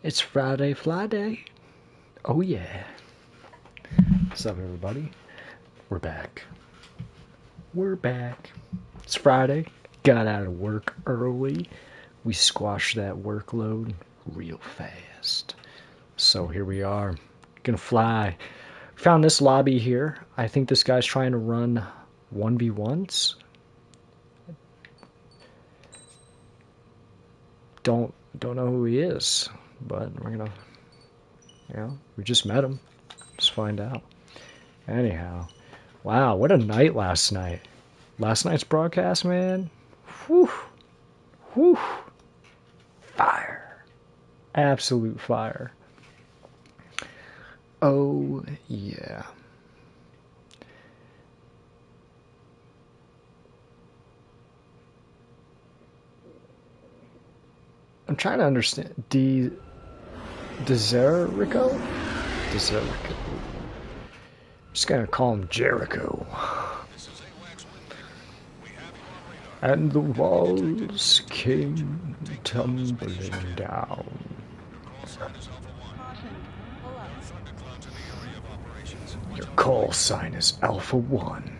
It's Friday Fly Day. Oh yeah. What's up, everybody? We're back. We're back. It's Friday. Got out of work early. We squashed that workload real fast. So here we are. Gonna fly. Found this lobby here. I think this guy's trying to run 1v1s. Don't know who he is, but we're gonna, we just met him. Let's find out. Anyhow, wow, what a night last night. Last night's broadcast, man. Whew. Whew. Fire. Absolute fire. Oh, yeah. I'm trying to understand. Deserico? Deserico. Just gonna call him Jericho. And the walls came tumbling down. Your call sign is Alpha 1.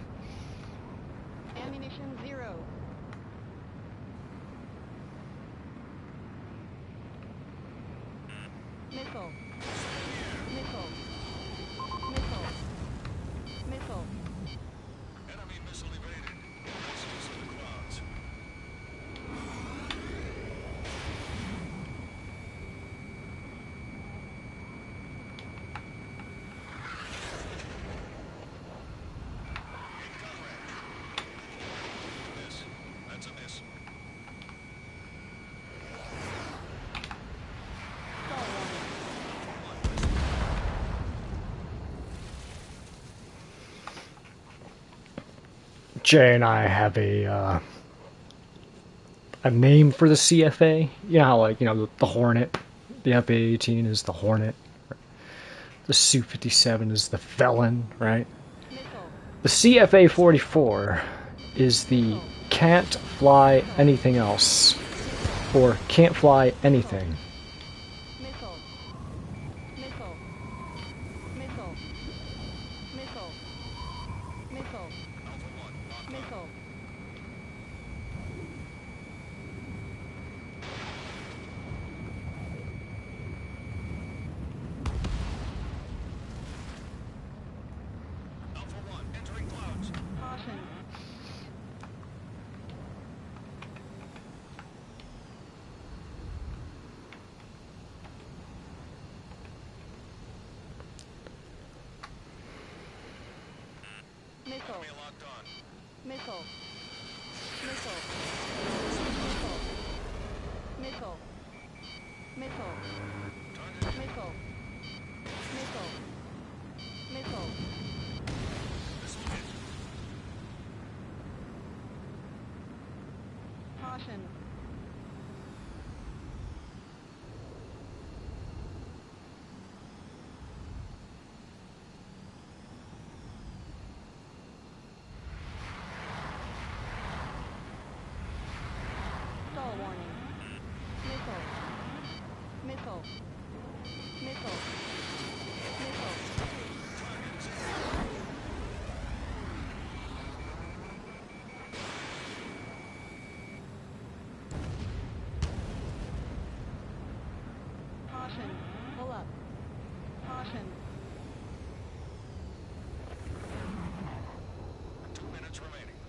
Ammunition 0. Missile. Missile. Missile. Missile. Enemy missile evaded. Missiles in the clouds. Miss. That's a miss. Jay and I have a name for the CFA. You know how, like, the Hornet, the F-18 is the Hornet. The Su-57 is the Felon, right? Missile. The CFA-44 is the can't fly anything else, or can't fly anything. Missile. Missile. Missile. Missile. Missile. Alpha 1, locked on. Missile. Alpha 1, entering clouds. Caution. Missile. Enemy locked on. Missile. Missile. Missile. Missile. Target. Missile. Missile. Missile. Missile hit. Caution. Stall warning. Missile. Missile. Missile. Missile. Caution. Pull up. Caution. 2 minutes remaining.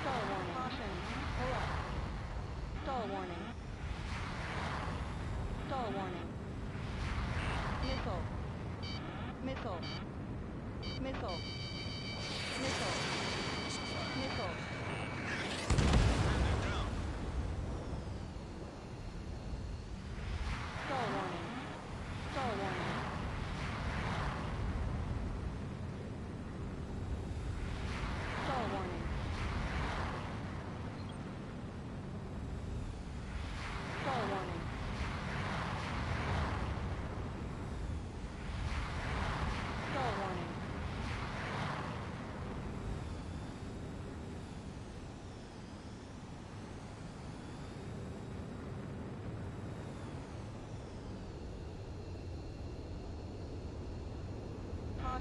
Stall warning. Caution. Pull up. Stall warning. Stall warning. Missile. Missile. Missile. Missile. Missile. They're down. Stall warning. Stall warning. Stall warning. Stall warning. Stall warning.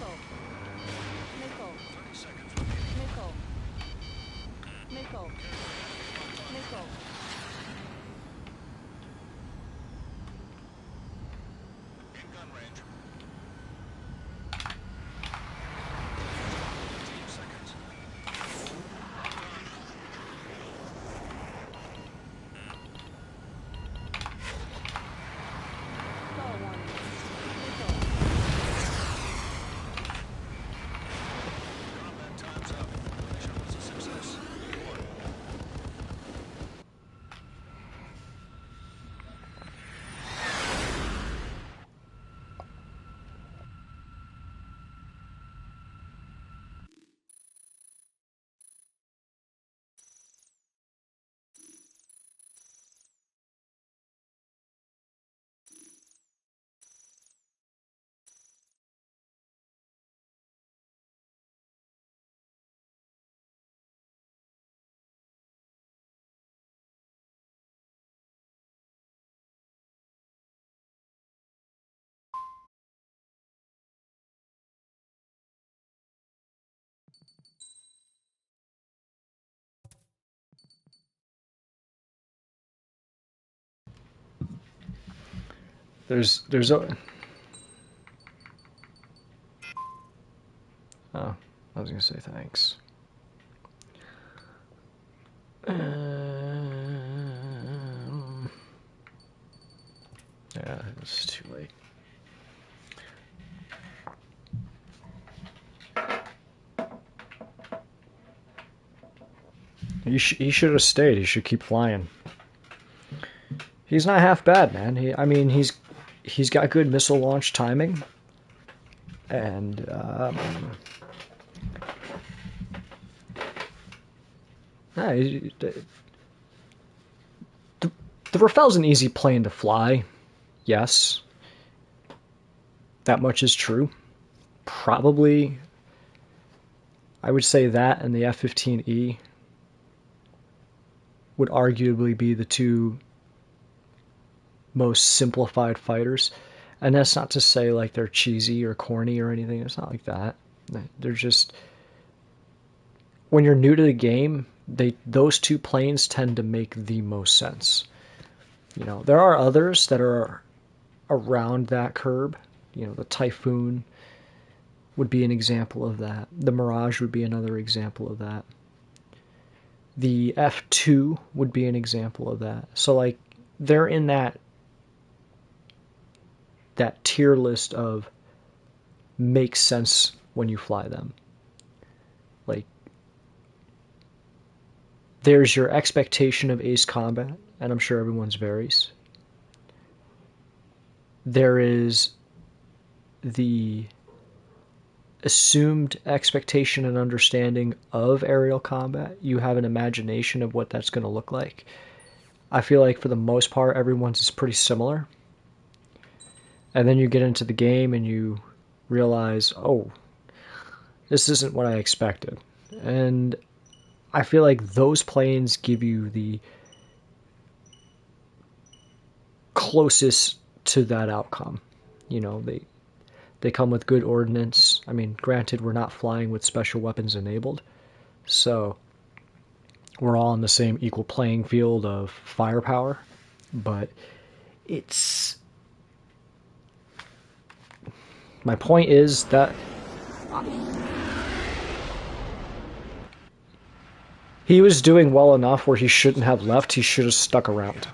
Missile. Missile. 30 seconds remaining. Missile. Missile. Missile. In gun range. 15 seconds. Stall warning. Missile. Combat time's up. Mission was a success. You won. There's a. Oh, I was gonna say thanks. Yeah, it's too late. He should have stayed. He should keep flying. He's not half bad, man. I mean, he's got good missile launch timing, and the Rafel's an easy plane to fly. Yes, that much is true. Probably, I would say that and the F-15E would arguably be the two most simplified fighters. And that's not to say like they're cheesy or corny or anything. It's not like that. They're just, when you're new to the game, those two planes tend to make the most sense. You know, there are others that are around that curb. You know, the Typhoon would be an example of that. The Mirage would be another example of that. The F2 would be an example of that. So like they're in that tier list of makes sense when you fly them. Like there's your expectation of ace combat, and I'm sure everyone's varies. There is the assumed expectation and understanding of aerial combat. You have an imagination of what that's going to look like. I feel like for the most part, everyone's is pretty similar. And then you get into the game and you realize, oh, this isn't what I expected. And I feel like those planes give you the closest to that outcome. You know, they come with good ordnance. I mean, granted, we're not flying with special weapons enabled, so we're all on the same equal playing field of firepower, but it's... My point is that he was doing well enough where he shouldn't have left. He should have stuck around.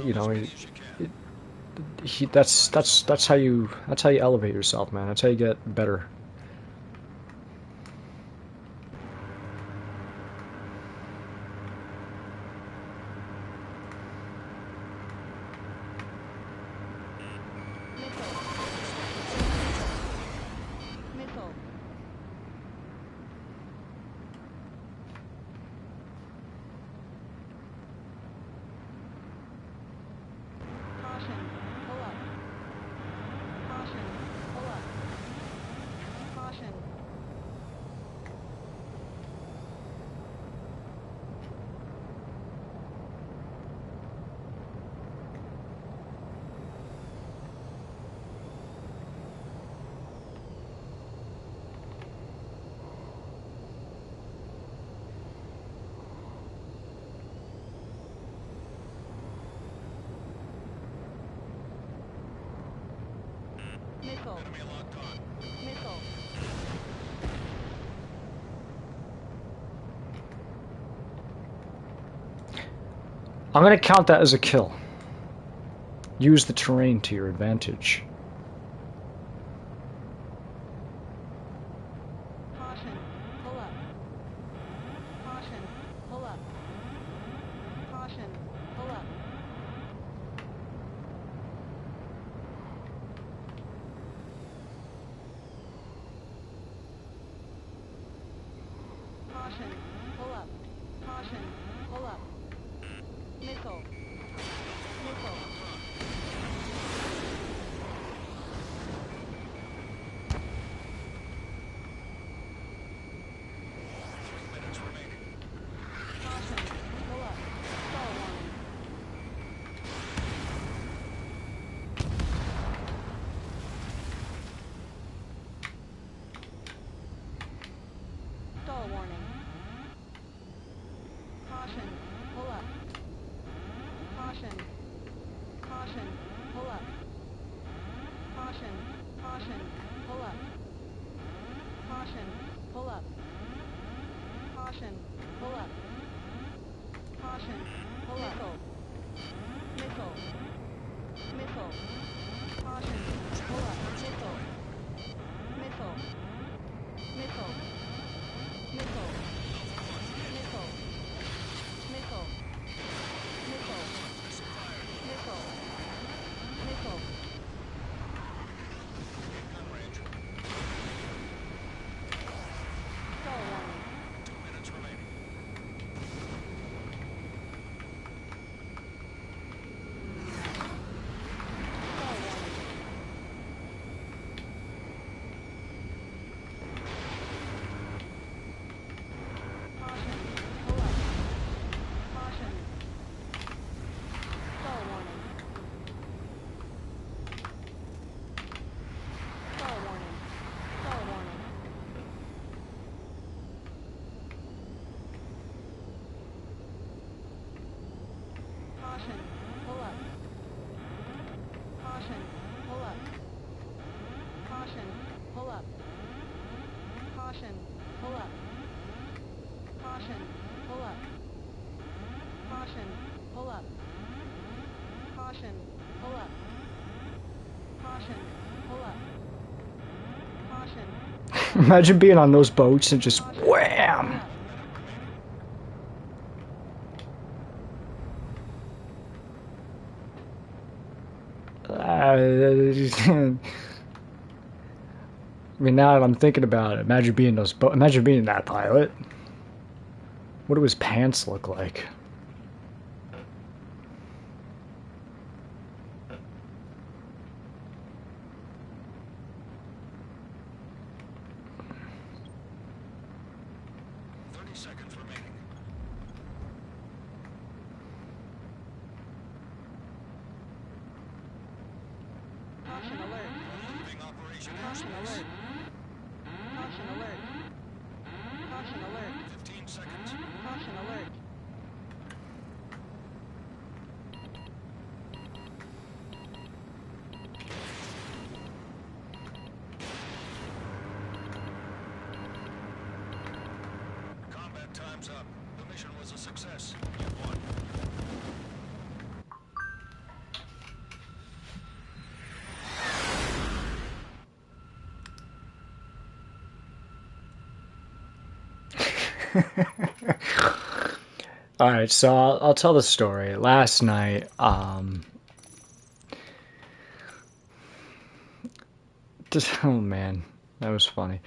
You know, that's how you elevate yourself, man. That's how you get better. Missile. Caution. Pull up. Caution. Pull up. Missile. Enemy locked on. Missile. I'm gonna count that as a kill. Use the terrain to your advantage. Caution. Pull up. Caution. Pull up. Caution. Pull up. Caution. Pull up. Caution. Pull up. Missile. Missile. Minutes remaining. Caution. Pull up. Stall warning. Stall warning. Caution. Pull up. Caution. Caution. Pull up. Caution. Caution. Pull up. Caution. Pull up. Caution. Pull up. Caution. Pull up. Missile. Missile. Caution. Pull up. Missile. Missile. Missile. Missile. Missile. Missile. Missile. Missile. Missile. Gun range. Stall warning. 2 minutes remaining. Stall warning. Caution. Pull up. Caution. Stall warning. Stall warning. Stall warning. Caution. Pull up. Caution. Pull up. Caution. Pull up. Caution. Pull up. Caution. Pull up. Caution. Pull up. Caution. Pull up. Caution. Pull up. Caution. Imagine being on those boats and just wham! I mean, now that I'm thinking about it, imagine being imagine being that pilot. What do his pants look like? Seconds remaining. Caution alert. Moving operation Caution airspace. alert. Caution alert. Caution alert. 15 seconds. Caution alert. Combat time's up. The mission was a success. You won. All right, so I'll tell the story. Last night, oh man, that was funny.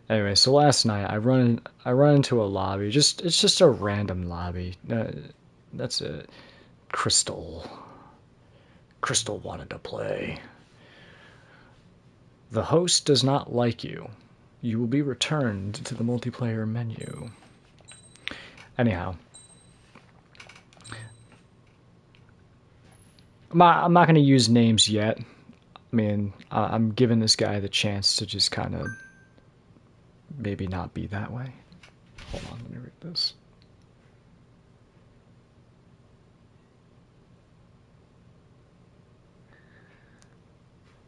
Anyway, so last night I run into a lobby. It's just a random lobby. That's it. Crystal wanted to play. The host does not like you. You will be returned to the multiplayer menu. Anyhow, I'm not going to use names yet. I mean, I'm giving this guy the chance to just kind of maybe not be that way. Hold on, let me read this.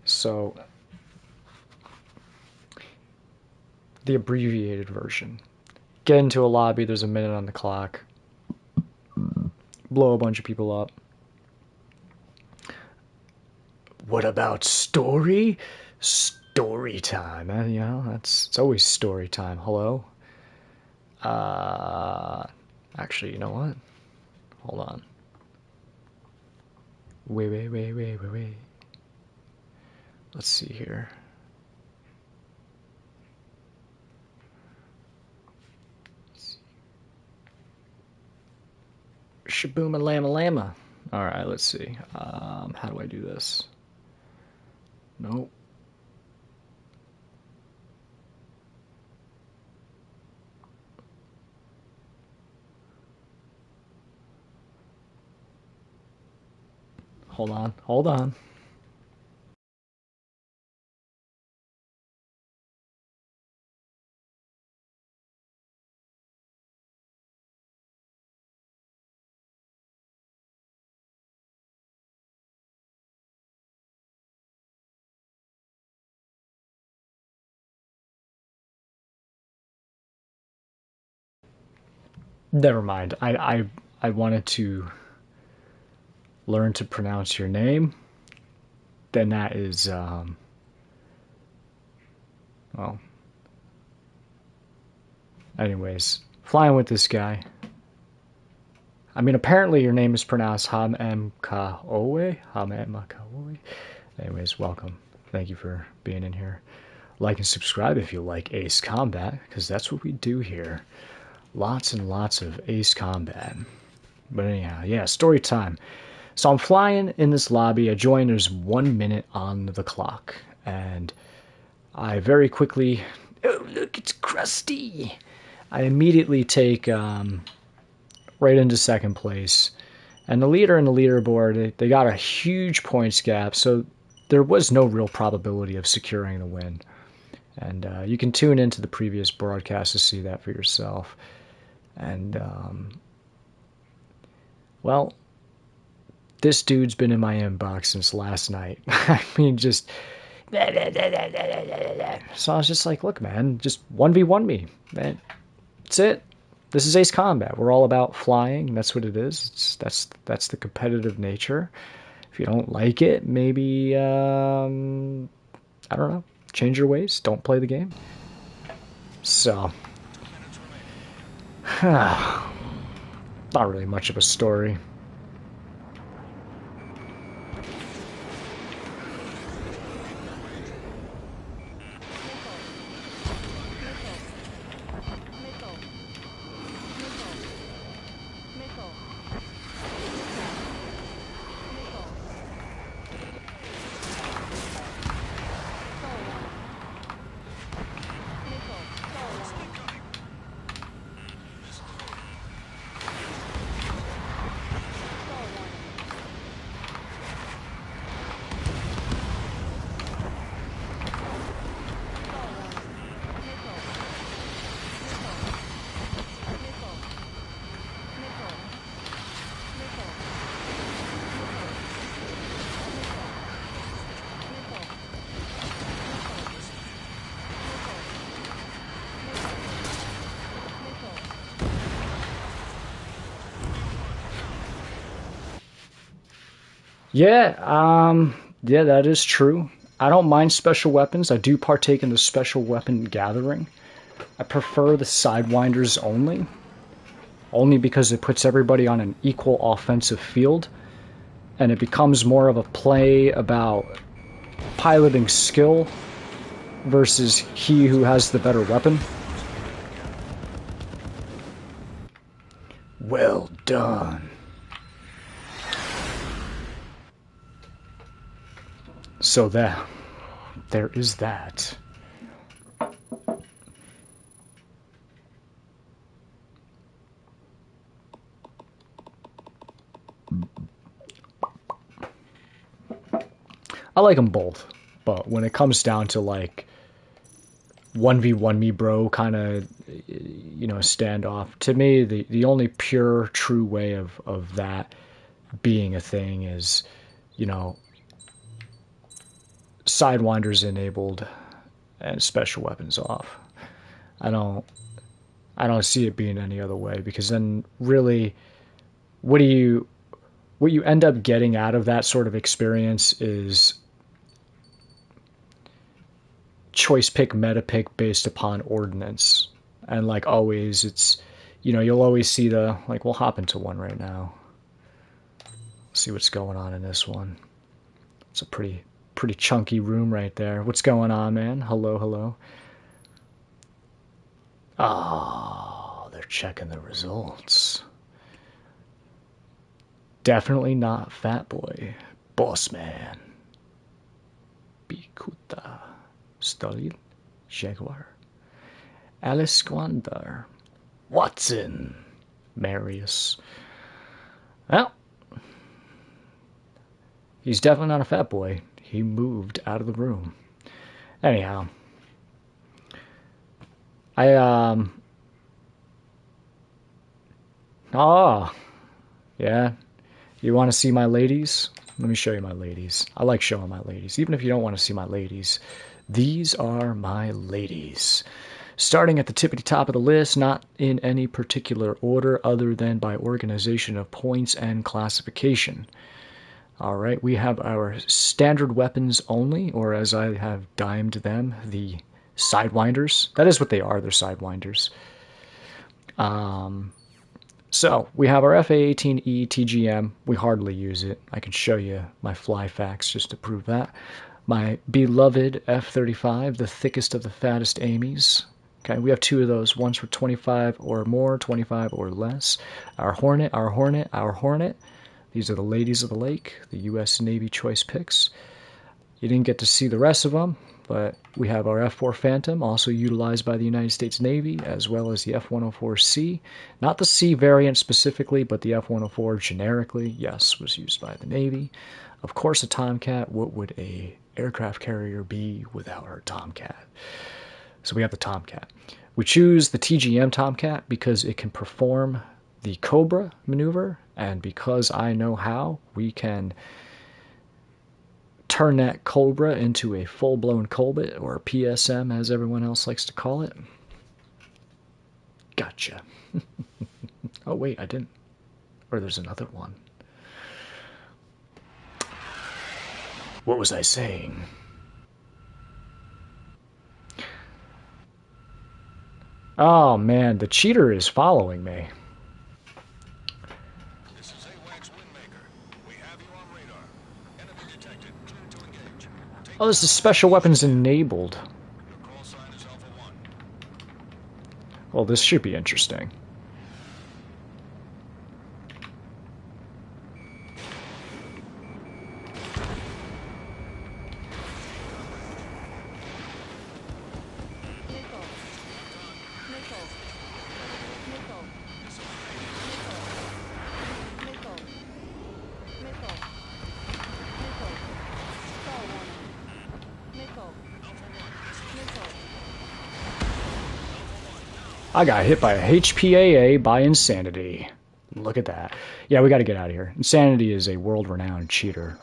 So, the abbreviated version. Get into a lobby, there's a minute on the clock. Blow a bunch of people up. What about story? Story time. You know, it's always story time. Hello? Actually, you know what? Hold on. Wait. Let's see here. Shabooma lama lama. Alright, let's see. How do I do this? Nope. Hold on. Never mind. I wanted to learn to pronounce your name. Then that is well. Anyways, flying with this guy. I mean, apparently your name is pronounced Ham M Kaowe. Anyways, welcome. Thank you for being in here. Like and subscribe if you like Ace Combat, because that's what we do here. Lots and lots of Ace Combat. But anyhow, yeah, story time. So I'm flying in this lobby. I join. There's 1 minute on the clock, and I very quickly. Oh, look, it's Krusty. I immediately take right into second place, and the leader and the leaderboard, they got a huge points gap, so there was no real probability of securing the win. And you can tune into the previous broadcast to see that for yourself. And well, this dude's been in my inbox since last night. I mean, just. So I was just like, look, man, just 1v1 me, man. That's it. This is Ace Combat. We're all about flying. That's what it is. That's the competitive nature. If you don't like it, maybe I don't know. Change your ways. Don't play the game. So, not really much of a story. Yeah, that is true. I don't mind special weapons. I do partake in the special weapon gathering. I prefer the Sidewinders only because it puts everybody on an equal offensive field, and it becomes more of a play about piloting skill versus he who has the better weapon. Well done. So there is that. I like them both, but when it comes down to like 1v1 me bro kind of standoff, to me the only pure true way of that being a thing is, Sidewinders enabled and special weapons off. I don't I don't see it being any other way, because then really what do you what you end up getting out of that sort of experience is choice pick, meta pick based upon ordnance. And like always, it's, you'll always see the, like, we'll hop into one right now. See what's going on in this one. It's a pretty chunky room right there. What's going on, man? Hello, hello. Oh, they're checking the results. Definitely not Fat Boy. Boss Man. Bikuta. Stalin. Jaguar. Alice Squander. Watson. Marius. Well, he's definitely not a fat boy. He moved out of the room. Anyhow. Oh, yeah. You want to see my ladies? Let me show you my ladies. I like showing my ladies. Even if you don't want to see my ladies, these are my ladies. Starting at the tippity top of the list, not in any particular order other than by organization of points and classification. All right, we have our standard weapons only, or as I have dimed them, the Sidewinders. That is what they are, they're Sidewinders. So we have our FA-18E TGM. We hardly use it. I can show you my fly facts just to prove that. My beloved F-35, the thickest of the fattest Amy's. Okay, we have two of those. One's for 25 or more, 25 or less. Our Hornet, our Hornet, our Hornet. These are the ladies of the lake, the U.S. Navy choice picks. You didn't get to see the rest of them, but we have our F-4 Phantom, also utilized by the United States Navy, as well as the F-104C. Not the C variant specifically, but the F-104 generically, yes, was used by the Navy. Of course, a Tomcat. What would a aircraft carrier be without our Tomcat? So we have the Tomcat. We choose the TGM Tomcat because it can perform the Cobra maneuver, and because I know how, we can turn that Cobra into a full-blown Colbit, or PSM as everyone else likes to call it. Gotcha. Oh wait, I didn't. Or there's another one. What was I saying? Oh man, the cheater is following me. This is AWACS Windmaker. We have you on radar. Enemy detected. Clear to engage. Take Oh, this is special weapons enabled. Your call sign is Alpha 1. Well, this should be interesting. Nickel. Nickel. Nickel. Nickel. Nickel. Nickel. Star warning. Nickel. Nickel. I got hit by a HPAA by Insanity. Look at that. Yeah, we got to get out of here. Insanity is a world-renowned cheater.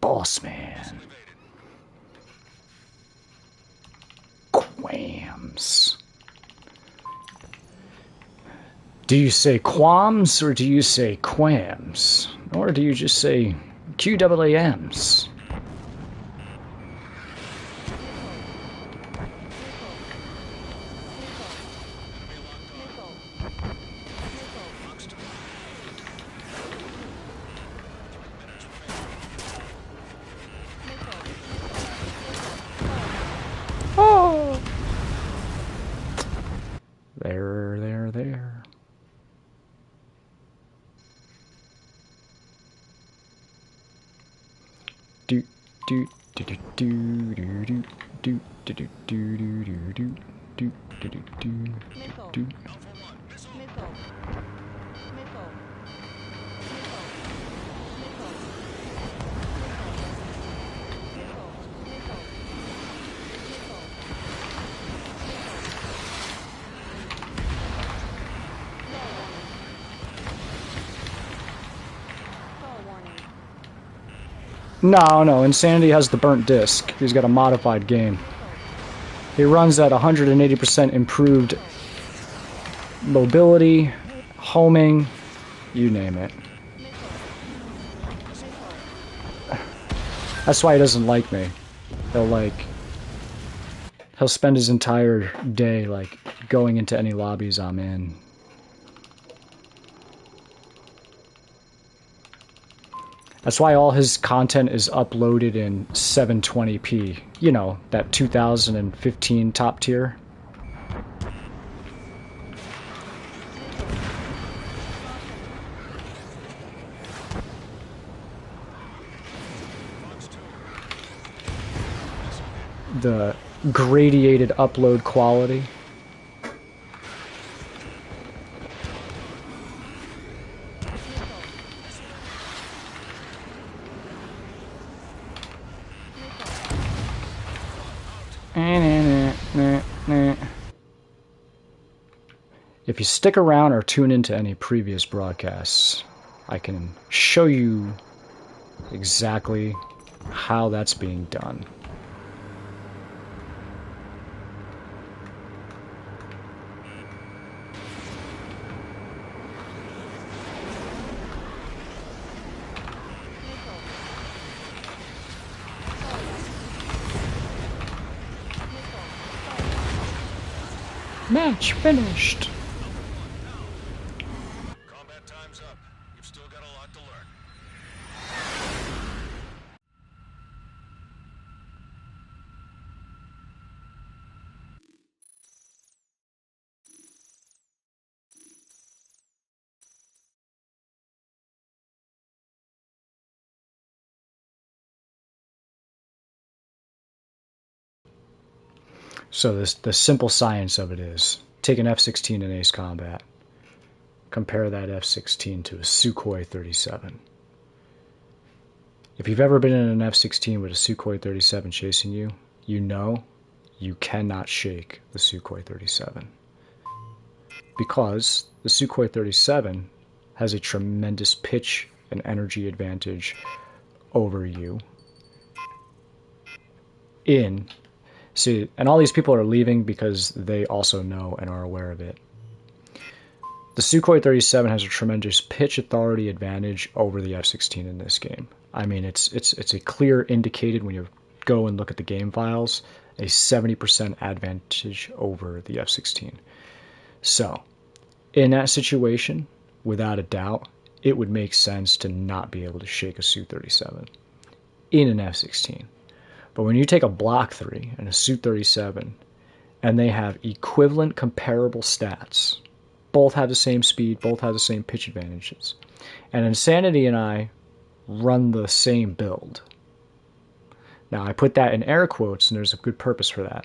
Boss man. Quams. Do you say qualms or do you say quams? Or do you just say QAAMs? do do do do do do do do do do do do do do do do Missile. do. Alpha 1, missile. Missile. Missile. Missile. Missile. Missile. Stall warning. No, Insanity has the burnt disc. He's got a modified game. He runs at 180% improved mobility, homing, you name it. That's why he doesn't like me. He'll spend his entire day going into any lobbies I'm in. That's why all his content is uploaded in 720p. You know, that 2015 top tier. The gradiated upload quality. If you stick around or tune into any previous broadcasts, I can show you exactly how that's being done. Match finished. Combat time's up. You've still got a lot to learn. So the simple science of it is, take an F-16 in Ace Combat, compare that F-16 to a Sukhoi 37. If you've ever been in an F-16 with a Sukhoi 37 chasing you, you know you cannot shake the Sukhoi 37. Because the Sukhoi 37 has a tremendous pitch and energy advantage over you See, and all these people are leaving because they also know and are aware of it. The Sukhoi 37 has a tremendous pitch authority advantage over the F-16 in this game. I mean, it's a clear indicated when you go and look at the game files, a 70% advantage over the F-16. So, in that situation, without a doubt, it would make sense to not be able to shake a Su-37 in an F-16. But when you take a Block 3 and a Su-37, and they have equivalent comparable stats, both have the same speed, both have the same pitch advantages, and Insanity and I run the same build. Now, I put that in air quotes, and there's a good purpose for that.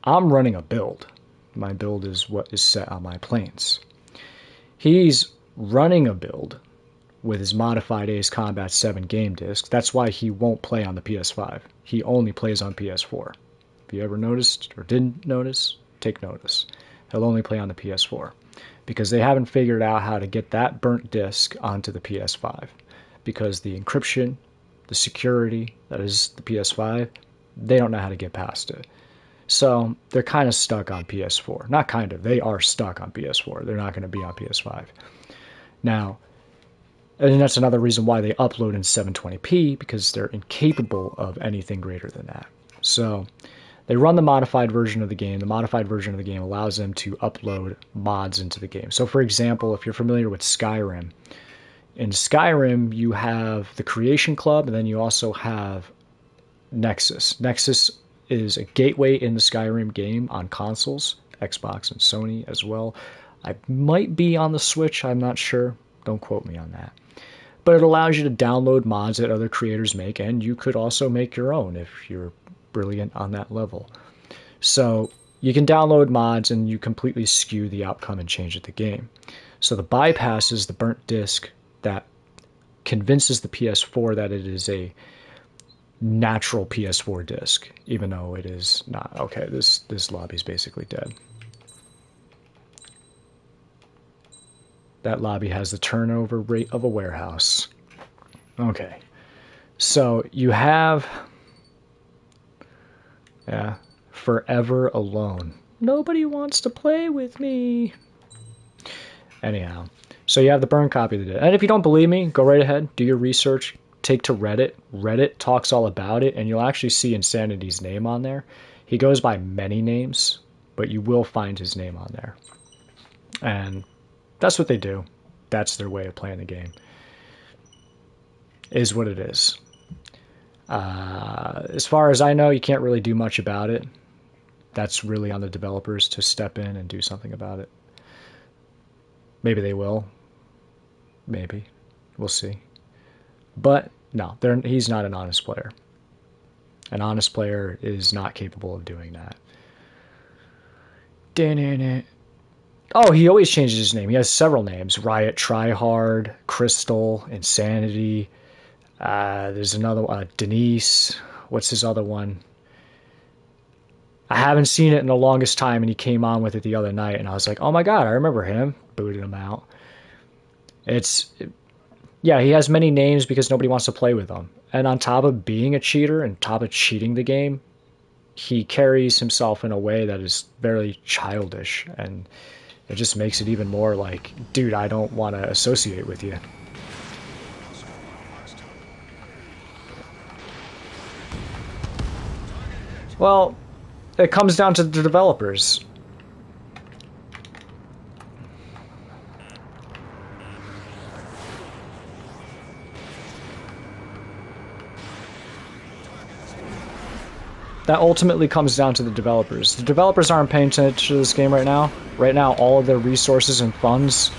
I'm running a build. My build is what is set on my planes. He's running a build with his modified Ace Combat 7 game disc. That's why he won't play on the PS5. He only plays on PS4. If you ever noticed or didn't notice, take notice. He'll only play on the PS4 because they haven't figured out how to get that burnt disc onto the PS5 because the encryption, the security that is the PS5, they don't know how to get past it. So they're kind of stuck on PS4. Not kind of, they are stuck on PS4. They're not going to be on PS5. Now, and that's another reason why they upload in 720p, because they're incapable of anything greater than that. So they run the modified version of the game. The modified version of the game allows them to upload mods into the game. So for example, if you're familiar with Skyrim, in Skyrim you have the Creation Club, and then you also have Nexus. Nexus is a gateway in the Skyrim game on consoles, Xbox and Sony as well. I might be on the Switch, I'm not sure. Don't quote me on that. but it allows you to download mods that other creators make, and you could also make your own if you're brilliant on that level. So you can download mods and you completely skew the outcome and change the game. So the bypass is the burnt disk that convinces the PS4 that it is a natural PS4 disc, even though it is not. Okay, this lobby's basically dead. That lobby has the turnover rate of a warehouse. Okay, so you have, yeah, Forever Alone. Nobody wants to play with me. Anyhow, so you have the burn copy of the dead. And if you don't believe me, go right ahead, do your research, take to Reddit. Reddit talks all about it, and you'll actually see Insanity's name on there. He goes by many names, but you will find his name on there. And that's what they do. That's their way of playing the game. Is what it is. As far as I know, you can't really do much about it. That's really on the developers to step in and do something about it. Maybe they will. Maybe. We'll see. But no, he's not an honest player. An honest player is not capable of doing that. Oh, he always changes his name. He has several names. Riot Tryhard, Crystal, Insanity. There's another one, Denise. What's his other one? I haven't seen it in the longest time, and he came on with it the other night, and I was like, oh my god, I remember him. Booted him out. Yeah, he has many names because nobody wants to play with him. And on top of being a cheater and top of cheating the game, he carries himself in a way that is very childish, and it just makes it even more like, dude, I don't want to associate with you. Well, it comes down to the developers. That ultimately comes down to the developers. The developers aren't paying attention to this game right now. Right now, all of their resources and funds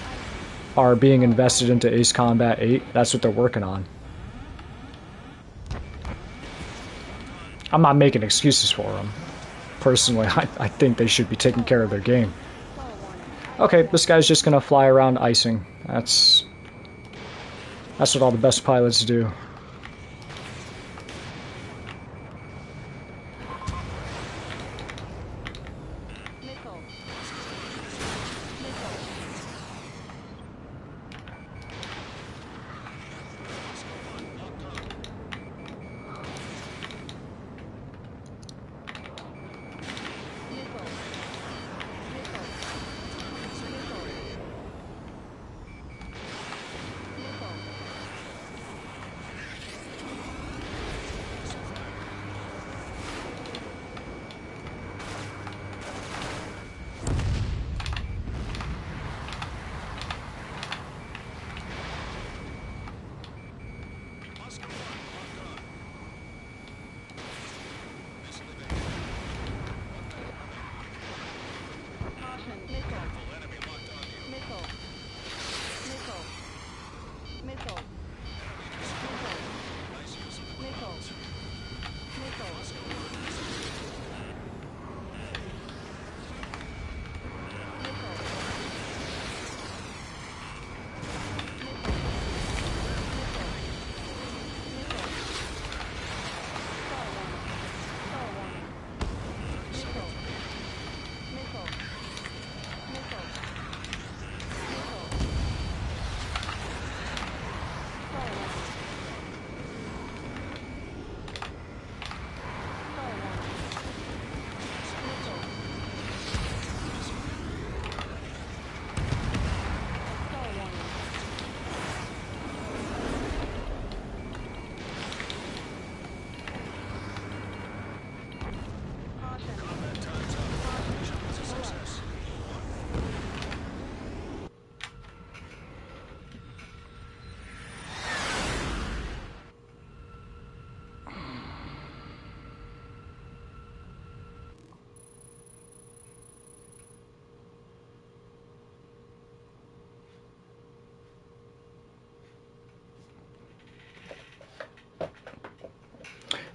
are being invested into Ace Combat 8. That's what they're working on. I'm not making excuses for them. Personally, I think they should be taking care of their game. Okay, this guy's just gonna fly around icing. That's what all the best pilots do.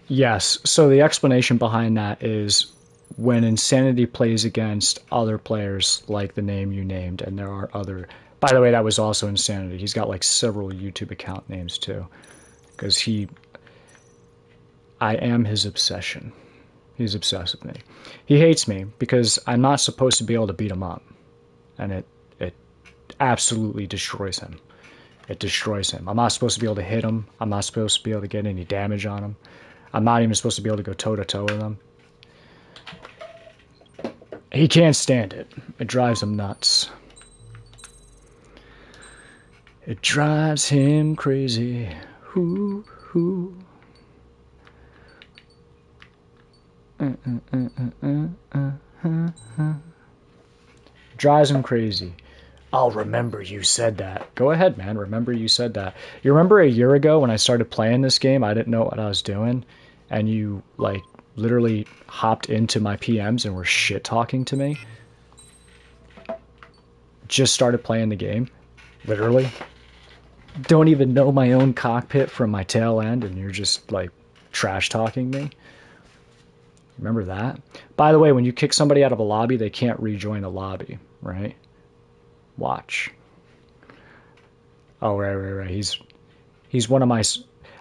Yes. So the explanation behind that is when Insanity plays against other players like the name you named, and there are other. By the way, that was also Insanity. He's got like several YouTube account names too, because I am his obsession. He's obsessed with me. He hates me because I'm not supposed to be able to beat him up, and it absolutely destroys him. It destroys him. I'm not supposed to be able to hit him. I'm not supposed to be able to get any damage on him. I'm not even supposed to be able to go toe to toe with him. He can't stand it. It drives him nuts. It drives him crazy. Hoo hoo. Drives him crazy. I'll remember you said that. Go ahead, man. Remember you said that. You remember a year ago when I started playing this game, I didn't know what I was doing, and you, like, literally hopped into my PMs and were shit-talking to me? Just started playing the game. Literally. Don't even know my own cockpit from my tail end, and you're just, like, trash-talking me? Remember that? By the way, when you kick somebody out of a lobby, they can't rejoin a lobby, right? Watch. Oh, right. He's one of my.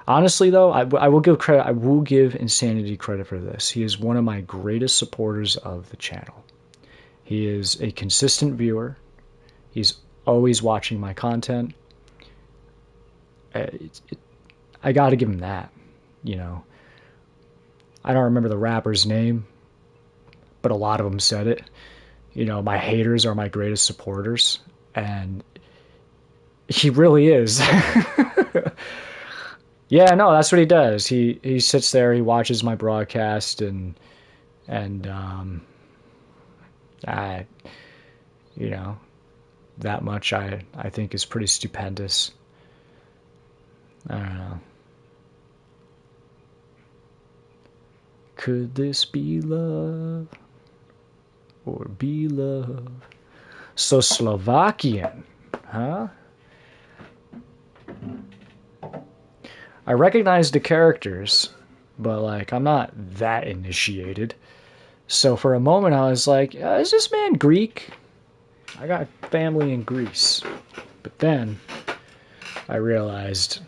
Honestly, though, I will give credit. I will give Insanity credit for this. He is one of my greatest supporters of the channel. He is a consistent viewer. He's always watching my content. I got to give him that. You know. I don't remember the rapper's name, but a lot of them said it. You know, my haters are my greatest supporters, and he really is. Yeah, no, that's what he does. He sits there, he watches my broadcast, and I, you know, that much I think is pretty stupendous. I don't know. Could this be love or be love? So Slovakian, huh? I recognize the characters, but like I'm not that initiated. So for a moment I was like, is this man Greek? I got family in Greece. But then I realized,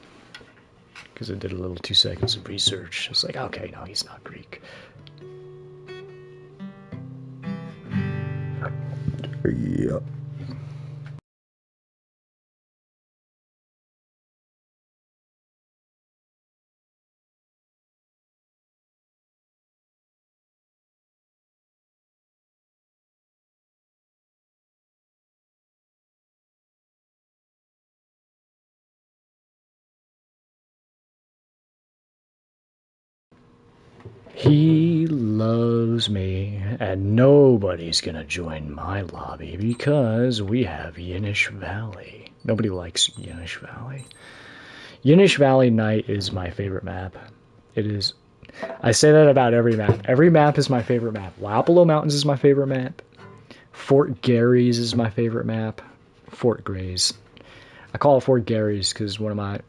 because I did a little 2 seconds of research, I was like, okay, no, he's not Greek. Yep. He loves me, and nobody's gonna join my lobby because we have Yinish Valley. Nobody likes Yinish Valley. Yinish Valley Night is my favorite map. It is. I say that about every map. Every map is my favorite map. Wapello Mountains is my favorite map. Fort Garry's is my favorite map. Fort Gray's. I call it Fort Garry's because one of my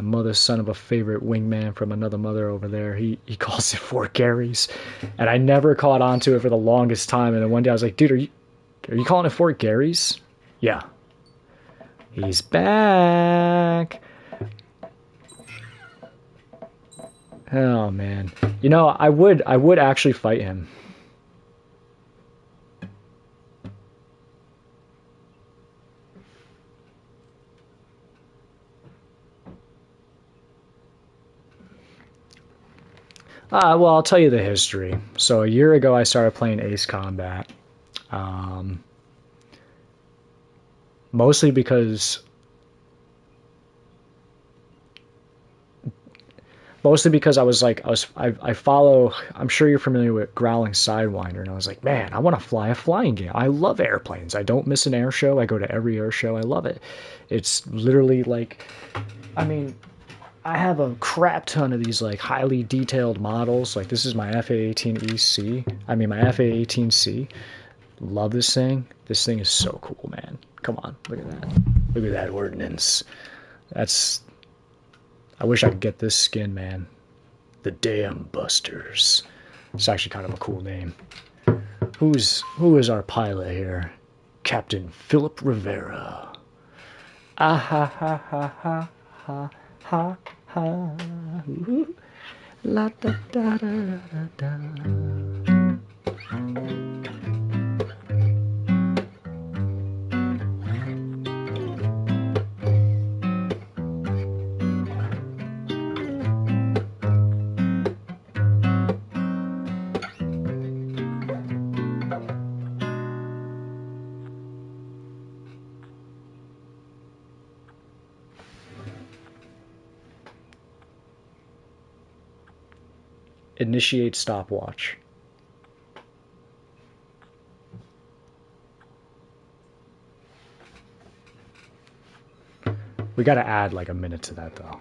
mother's son of a favorite wingman from another mother over there, he calls it Fort Garry's, and I never caught on to it for the longest time. And then one day I was like, dude, are you calling it Fort Garry's? Yeah. He's back. Oh man, you know, I would actually fight him. Well, I'll tell you the history. So a year ago, I started playing Ace Combat, um, mostly because I follow. I'm sure you're familiar with Growling Sidewinder, and I was like, man, I want to fly a flying game. I love airplanes. I don't miss an air show. I go to every air show. I love it. It's literally like, I mean, I have a crap ton of these like highly detailed models. Like this is my FA-18EC. I mean my FA-18C. Love this thing. This thing is so cool, man. Come on, look at that. Look at that ordnance. That's. I wish I could get this skin, man. The Dam Busters. It's actually kind of a cool name. Who is our pilot here? Captain Philip Rivera. Ah ha ha ha ha ha ha ha. La da da da da da. Initiate stopwatch. We gotta add like a minute to that though.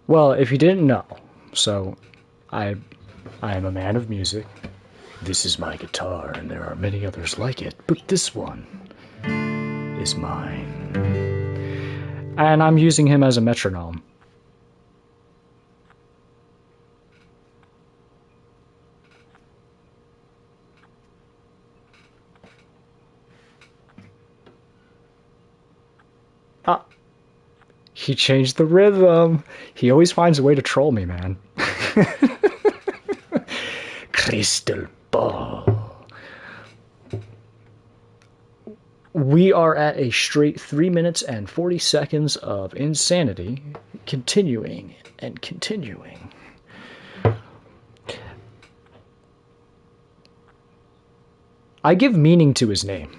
Well, if you didn't know, so I am a man of music. This is my guitar, and there are many others like it, but this one is mine. And I'm using him as a metronome. Ah, he changed the rhythm. He always finds a way to troll me, man. Crystal ball. We are at a straight 3 minutes and 40 seconds of insanity, continuing and continuing. I give meaning to his name.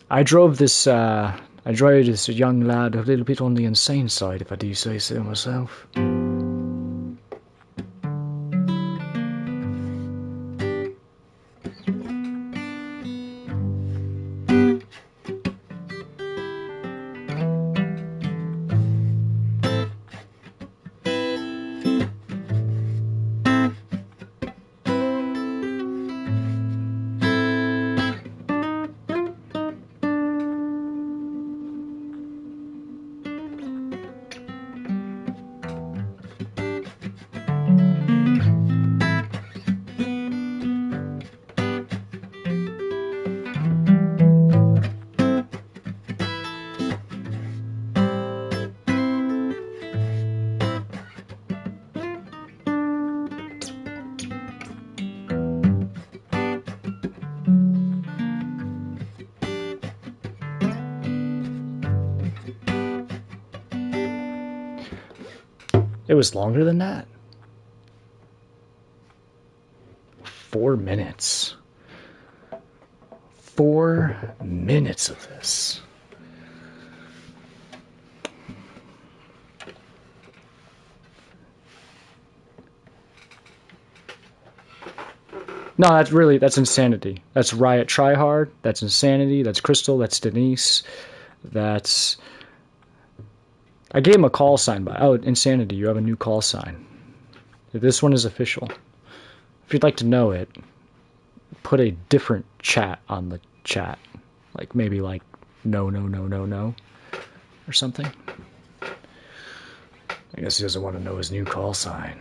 I drove this young lad a little bit on the insane side, if I do say so myself. It was longer than that. 4 minutes. 4 minutes of this. No, that's insanity. That's Riot Tryhard. That's insanity. That's Crystal. That's Denise. That's I gave him a call sign by. Oh, insanity! You have a new call sign. This one is official. If you'd like to know it, put a different chat on the chat, like maybe like no no no no no or something. I guess he doesn't want to know his new call sign.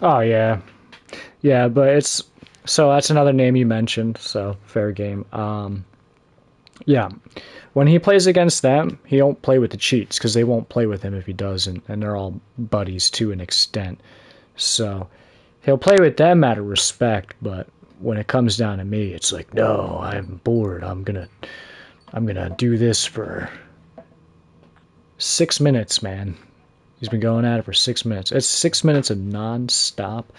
Oh yeah, yeah, but it's so that's another name you mentioned. So fair game. Yeah, when he plays against them, he don't play with the cheats because they won't play with him if he does, and they're all buddies to an extent. So he'll play with them out of respect, but when it comes down to me, it's like, no, I'm bored. I'm gonna do this for 6 minutes, man. He's been going at it for 6 minutes. It's 6 minutes of non-stop.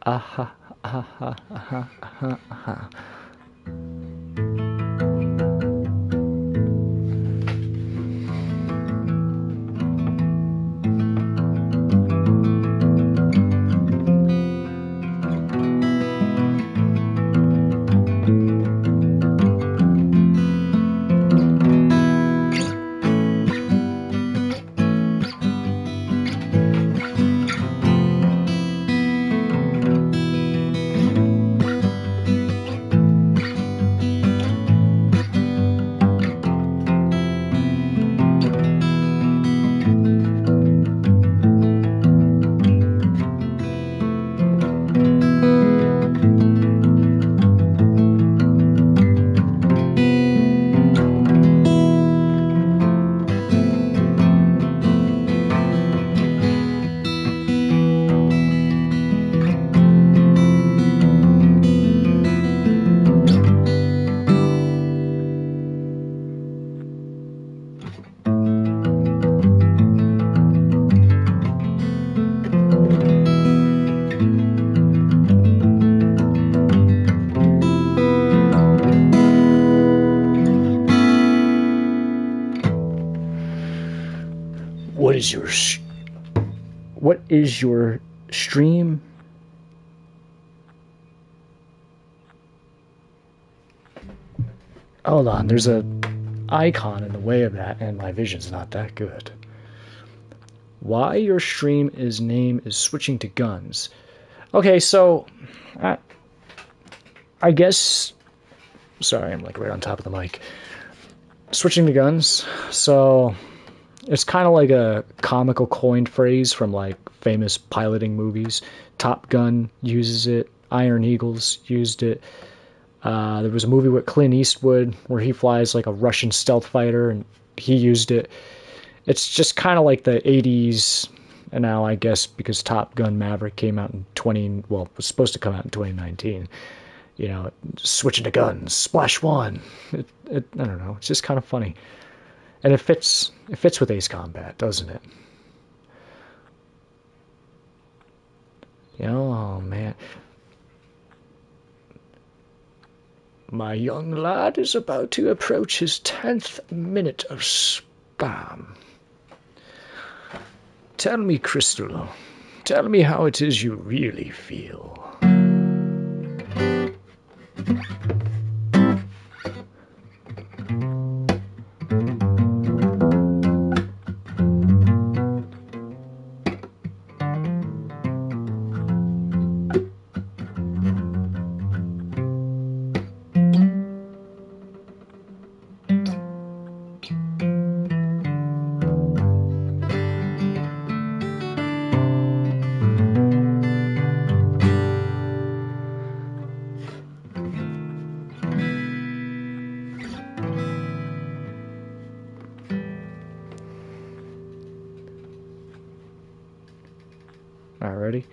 Aha, aha, aha, aha, aha. What is your what is your stream? Hold on, there's a icon in the way of that, and my vision's not that good. Why your stream is name is switching to guns? Okay, so I guess. Sorry, I'm like right on top of the mic. Switching to guns. So it's kind of like a comical coined phrase from like famous piloting movies. Top Gun uses it. Iron Eagles used it. There was a movie with Clint Eastwood where he flies like a Russian stealth fighter, and he used it. It's just kind of like the 80s, and now I guess because Top Gun Maverick came out in was supposed to come out in 2019. You know, switching to guns, splash one. I don't know. It's just kind of funny, and it fits with Ace Combat, doesn't it? You know, oh man. My young lad is about to approach his 10th minute of spam. Tell me, Crystal, tell me how it is you really feel. Ready?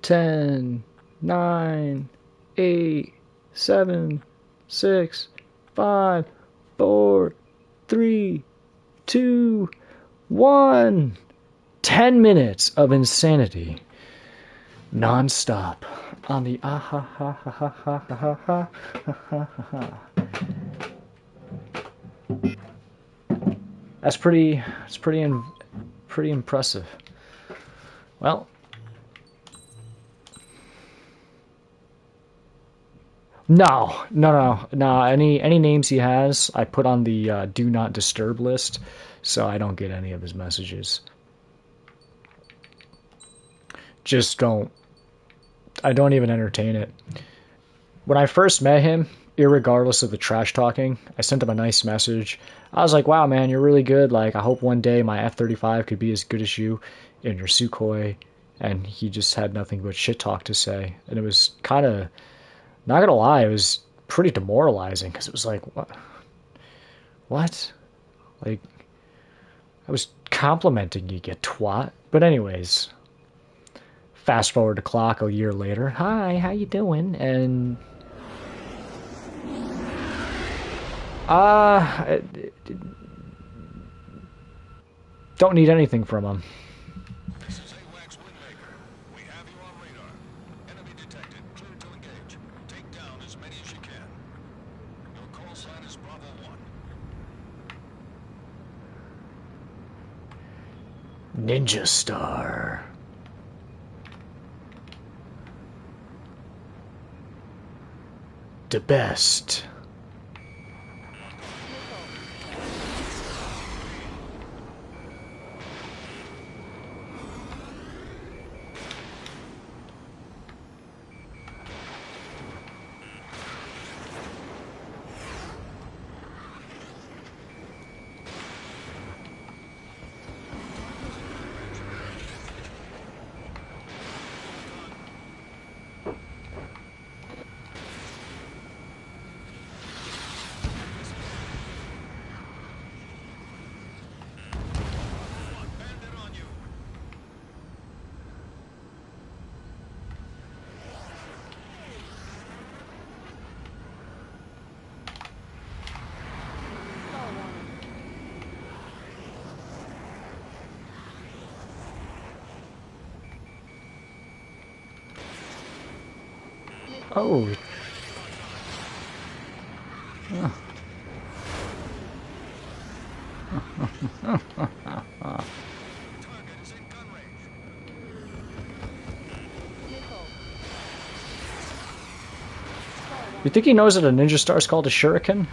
10, 9, 8, 7, 6, 5, 4, 3, 2, 1. 10 minutes of insanity. Non-stop. On the ah ha ha ha ha ha ha ha ha ha ha. That's pretty impressive. Well, no. Any names he has, I put on the do not disturb list, so I don't get any of his messages. Just don't. I don't even entertain it. When I first met him, irregardless of the trash talking, I sent him a nice message. I was like, wow, man, you're really good. Like, I hope one day my F-35 could be as good as you in your Sukhoi. And he just had nothing but shit talk to say. And it was kind of, not gonna lie, it was pretty demoralizing. Because it was like, what? What? Like, I was complimenting you, twat. But anyways, fast forward the clock a year later. Hi, how you doing? And don't need anything from him. This is AWACS Windmaker. We have you on radar. Enemy detected. Clear to engage. Take down as many as you can. Your call sign is Bravo 1. Ninja Star. The best. Oh. You think he knows that a ninja star is called a shuriken?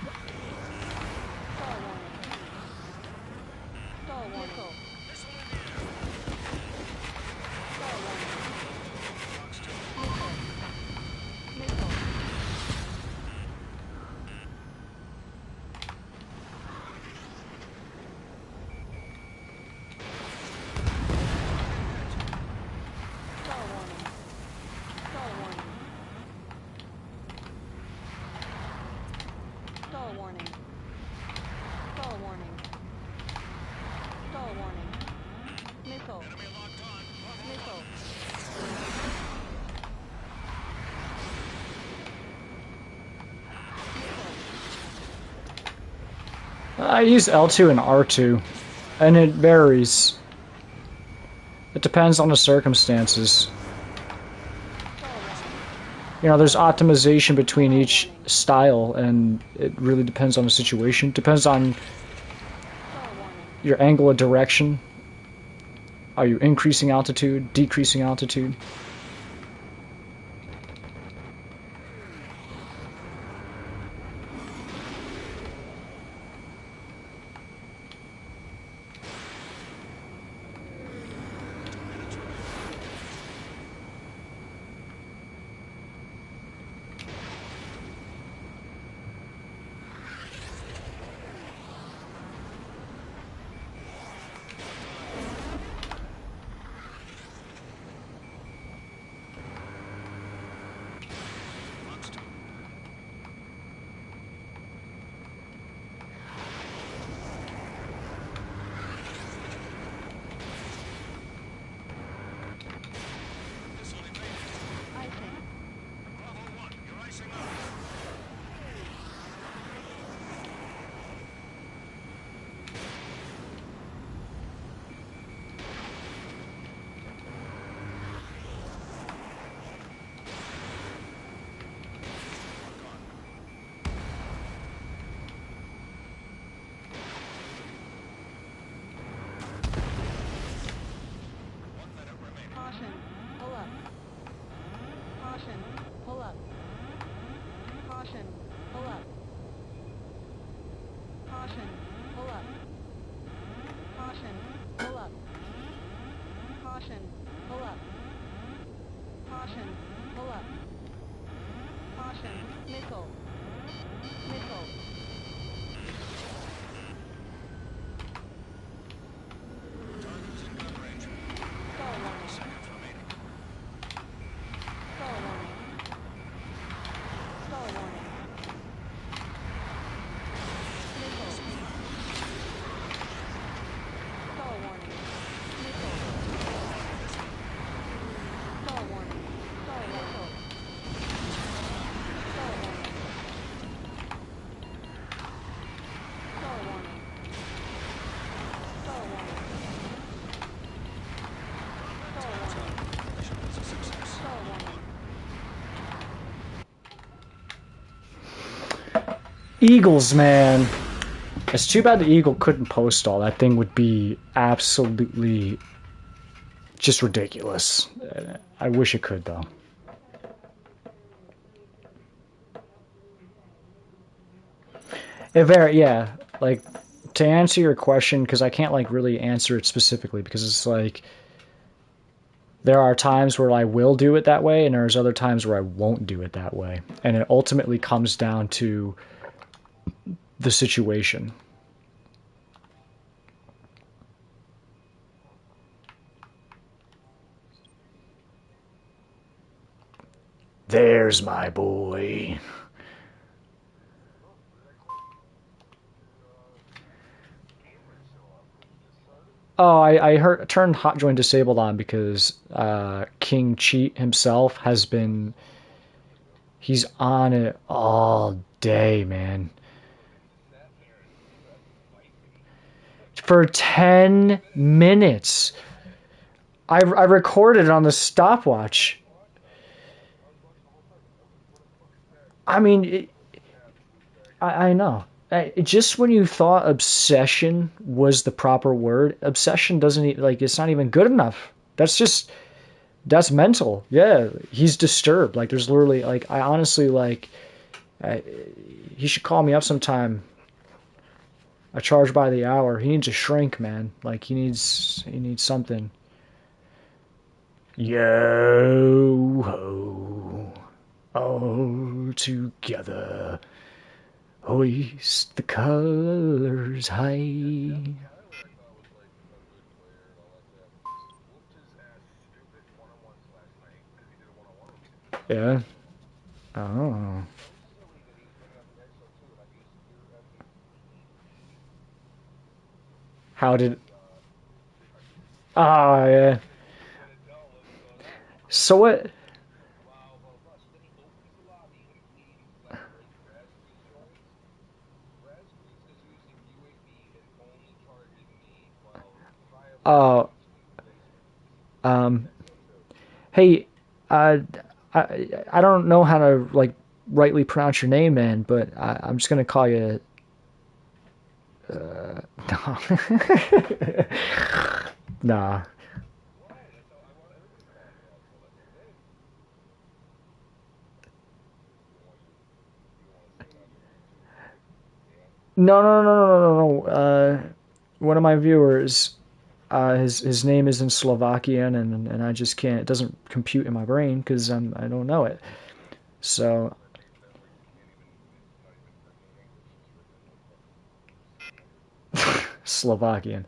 I use L2 and R2, and it varies. It depends on the circumstances. You know, there's optimization between each style, and it really depends on the situation. Depends on your angle of direction. Are you increasing altitude, decreasing altitude? Caution. Pull up. Caution. Pull up. Caution. Pull up. Caution. Pull up. Caution. Missile. Missile. Target is in gun range. Stall warning. Seconds remaining. Stall warning. Stall warning. Missile. Stall warning. Missile. Stall warning. Stall missile. Stall warning. Stall warning. Stall warning. Stall warning. Mission was a success. Stall warning. Eagles, man. It's too bad the Eagle couldn't post all. That thing would be absolutely just ridiculous. I wish it could, though. Yeah, like, to answer your question, because I can't, like, really answer it specifically, because it's like, there are times where I will do it that way, and there's other times where I won't do it that way. And it ultimately comes down to the situation. There's my boy. Oh, I heard turned hot join disabled on because King Cheat himself has been he's on it all day, man. For 10 minutes. I recorded it on the stopwatch. I mean, I know. Just when you thought obsession was the proper word, obsession doesn't like it's not even good enough. That's mental. Yeah, he's disturbed. Like there's literally like I honestly like he should call me up sometime. I charge by the hour. He needs a shrink, man. Like he needs something. Yo ho, all together. Hoist the colors high. Yeah. Oh. How did... Oh, yeah. So what... Oh, um, hey, uh, I don't know how to like rightly pronounce your name, man, but I'm just gonna call you. No. Nah. No, no, no, no, no, no, no. One of my viewers, his name is in Slovakian, and I just can't. It doesn't compute in my brain because I don't know it. So Slovakian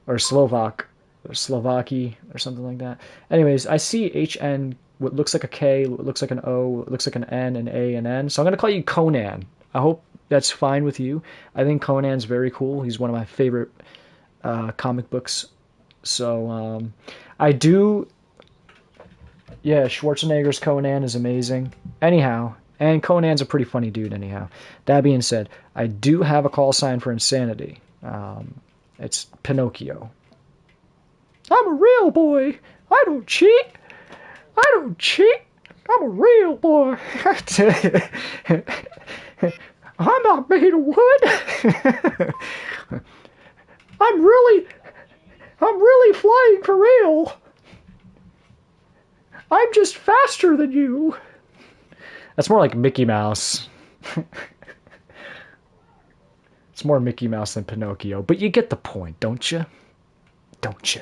or Slovak or Slovaki or something like that. Anyways, I see HN, what looks like a K, what looks like an O, what looks like an N, an A, an N. So I'm gonna call you Conan. I hope that's fine with you. I think Conan's very cool. He's one of my favorite comic books. So I do. Yeah, Schwarzenegger's Conan is amazing. Anyhow, and Conan's a pretty funny dude. Anyhow, that being said, I do have a call sign for insanity. It's Pinocchio. I'm a real boy. I don't cheat. I don't cheat. I'm a real boy. I'm not made of wood. I'm really flying for real. I'm just faster than you. That's more like Mickey Mouse. It's more Mickey Mouse than Pinocchio, but you get the point, don't you? Don't you?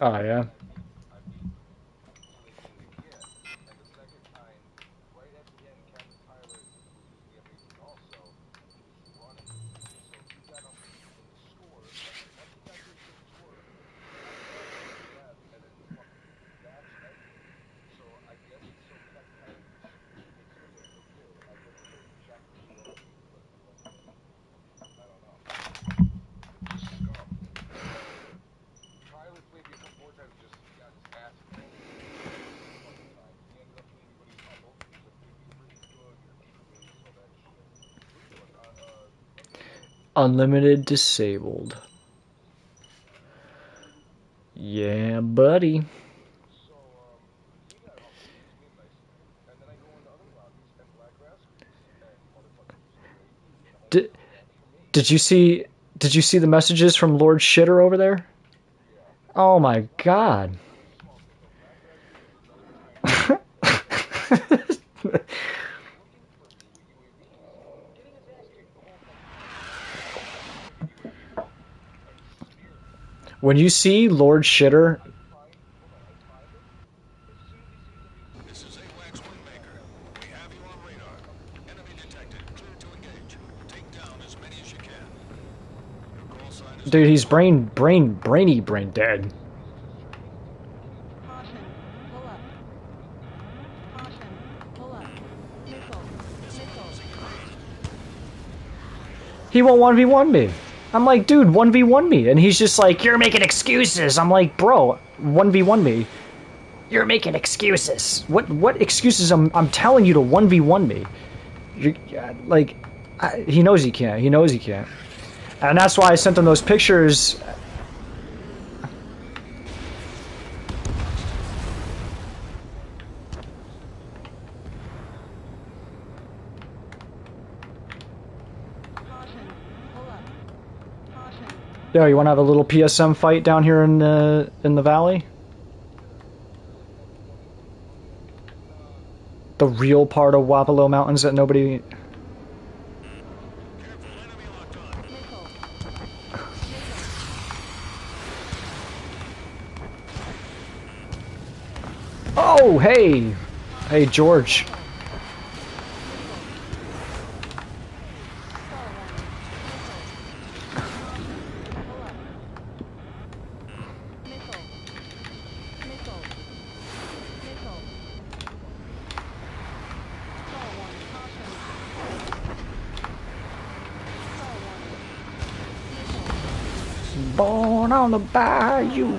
Oh yeah. Unlimited disabled. Yeah, buddy. Did, did you see did you see the messages from Lord Shitter over there? Oh my god. When you see Lord Shitter, This is AWACS Windmaker. We have you on radar. Enemy detected. Clear to engage. Take down as many as you can. Your call sign is... dude, he's brain dead. Caution. Pull up. Caution. Pull up. Missile. Missile. He won't 1v1 me. I'm like, dude, 1v1 me. And he's just like, you're making excuses. I'm like, bro, 1v1 me. You're making excuses. What excuses? I'm telling you to 1v1 me. You're, like, he knows he can't. He knows he can't. And that's why I sent him those pictures. Caution. Pull up. Caution. Yo, you want to have a little PSM fight down here in the valley? The real part of Wapello Mountains that nobody... Missile. Oh, hey! Hey, George. Born on the bayou.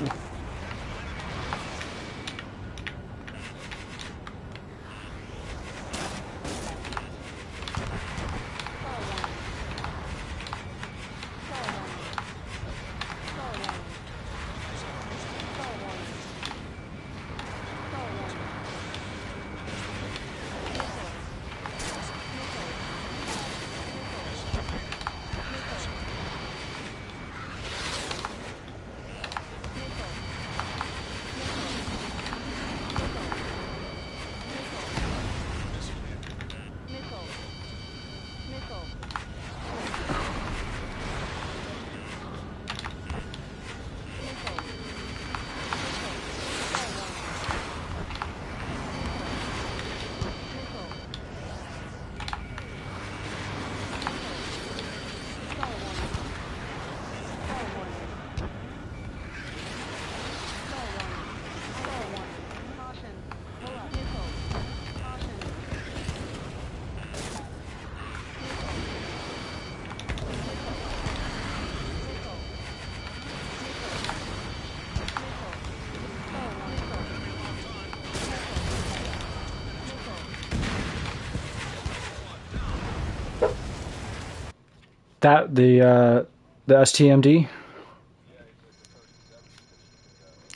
That the STMD.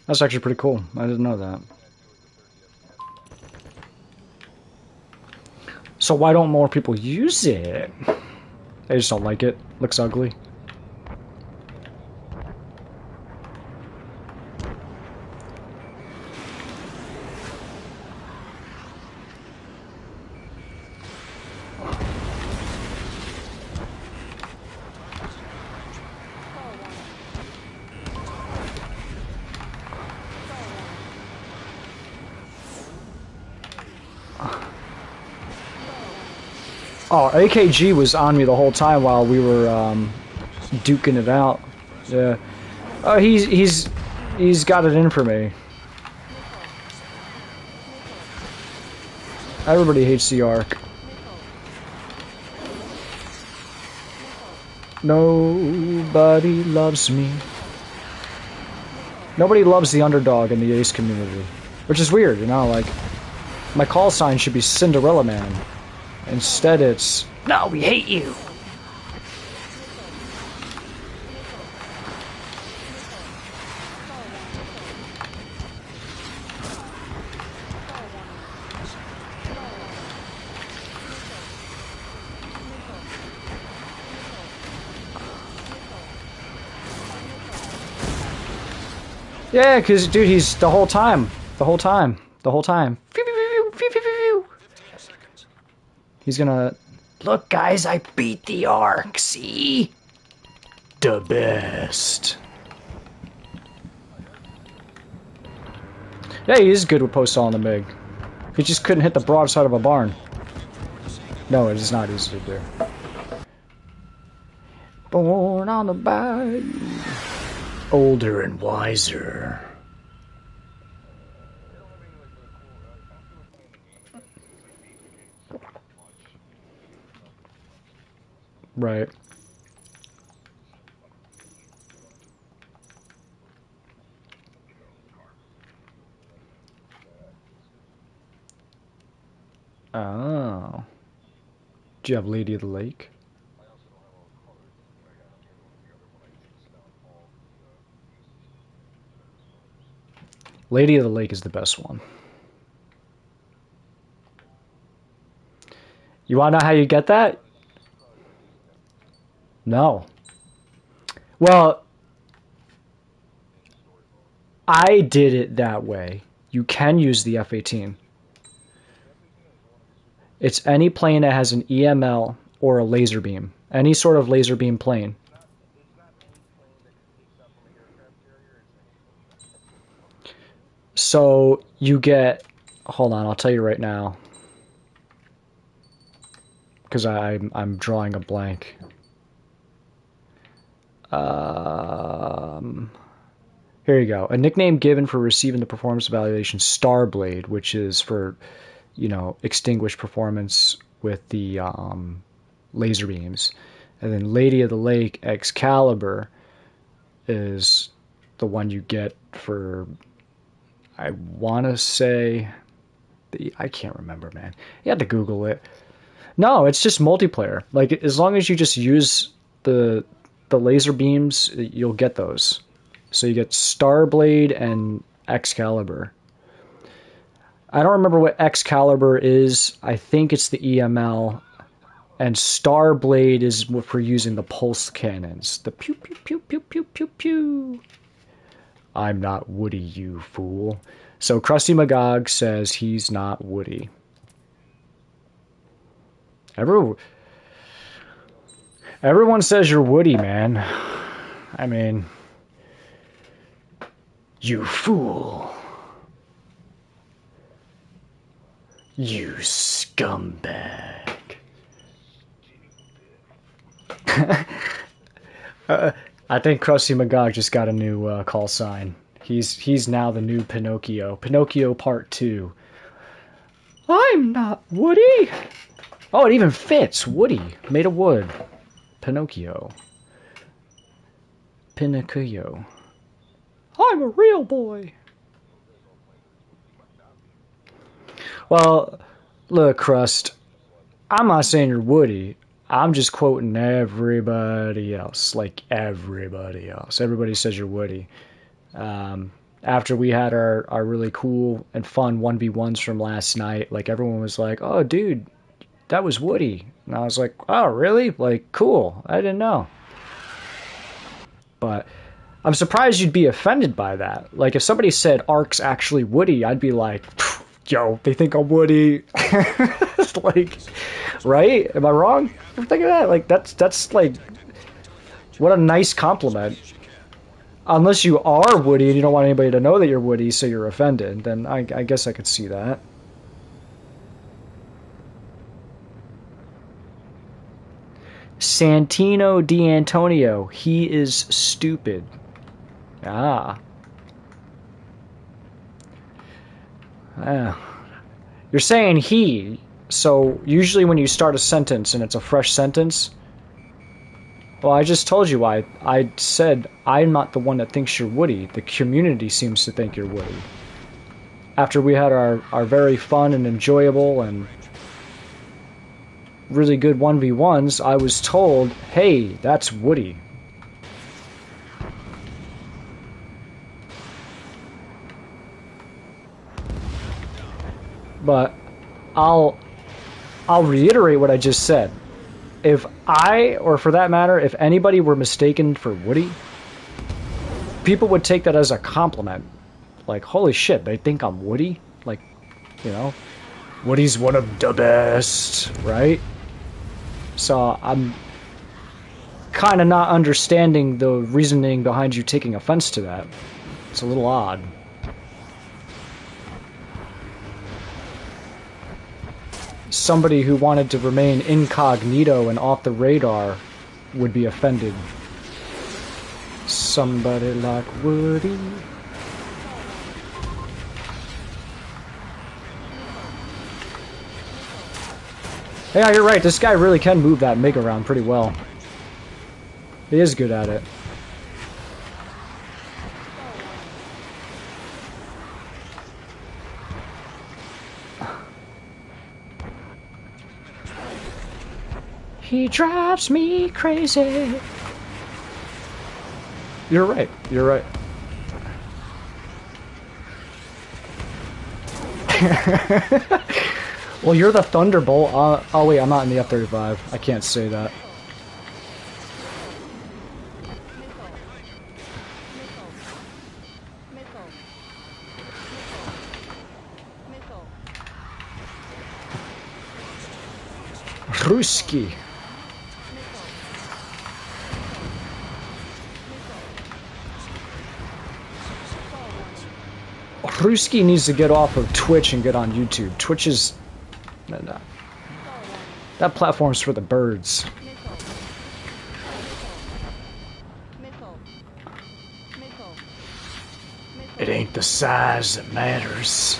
That's actually pretty cool. I didn't know that. So why don't more people use it? They just don't like it. Looks ugly. Oh, AKG was on me the whole time while we were duking it out. Yeah. Oh, he's got it in for me. Everybody hates the Ark. Nobody loves me. Nobody loves the underdog in the Ace community. Which is weird, you know, like, my call sign should be Cinderella Man. Instead it's, no, we hate you! Yeah, cause dude, he's the whole time. He's gonna look, guys. I beat the Ark. See, the best. Yeah, he is good with post on the MiG. He just couldn't hit the broadside of a barn. No, it is not easy to do. Born on the bayou. Older and wiser. Right. Oh. Do you have Lady of the Lake? Lady of the Lake is the best one. You wanna know how you get that? No. Well, I did it that way. You can use the F-18. It's any plane that has an EML or a laser beam. Any sort of laser beam plane. So you get, hold on, I'll tell you right now, because I'm drawing a blank. Here you go. A nickname given for receiving the performance evaluation Starblade, which is for, you know, extinguished performance with the laser beams. And then Lady of the Lake Excalibur is the one you get for, I want to say, I can't remember, man. You had to Google it. No, it's just multiplayer. Like, as long as you just use the laser beams, you'll get those. So you get Starblade and Excalibur. I don't remember what Excalibur is. I think it's the EML. And Starblade is for using the pulse cannons. The pew pew pew pew pew pew pew. I'm not Woody, you fool. So Krusty Magog says he's not Woody. Everyone says you're Woody, man. I mean, you fool. You scumbag. I think Krusty Magog just got a new call sign. He's now the new Pinocchio. Pinocchio Part 2. I'm not Woody. Oh, it even fits. Woody, made of wood. Pinocchio. Pinocchio. I'm a real boy. Well, look, Crust, I'm not saying you're Woody. I'm just quoting everybody else. Like, everybody else. Everybody says you're Woody. After we had our really cool and fun 1v1s from last night, like, everyone was like, oh, dude, that was Woody. And I was like, oh, really? Like, cool. I didn't know. But I'm surprised you'd be offended by that. Like, if somebody said Ark's actually Woody, I'd be like, yo, they think I'm Woody. Like, right? Am I wrong? Think of that. Like, that's like, what a nice compliment. Unless you are Woody and you don't want anybody to know that you're Woody, so you're offended, then I guess I could see that. Santino D'Antonio. He is stupid. Ah. You're saying he. So usually when you start a sentence and it's a fresh sentence, well, I just told you I said I'm not the one that thinks you're Woody. The community seems to think you're Woody. After we had our very fun and enjoyable and really good 1v1s, I was told, hey, that's Woody. But I'll reiterate what I just said. If I, or for that matter, if anybody were mistaken for Woody, people would take that as a compliment. Like, holy shit, they think I'm Woody? Like, you know, Woody's one of the best, right? So I'm kind of not understanding the reasoning behind you taking offense to that. It's a little odd. Somebody who wanted to remain incognito and off the radar would be offended. Somebody like Woody. Yeah, you're right. This guy really can move that MiG around pretty well. He is good at it. He drives me crazy. You're right. You're right. Well, you're the Thunderbolt. Oh, wait, I'm not in the F-35. I can't say that. Ruski. Ruski needs to get off of Twitch and get on YouTube. Twitch is... No. That platform's for the birds. It ain't the size that matters.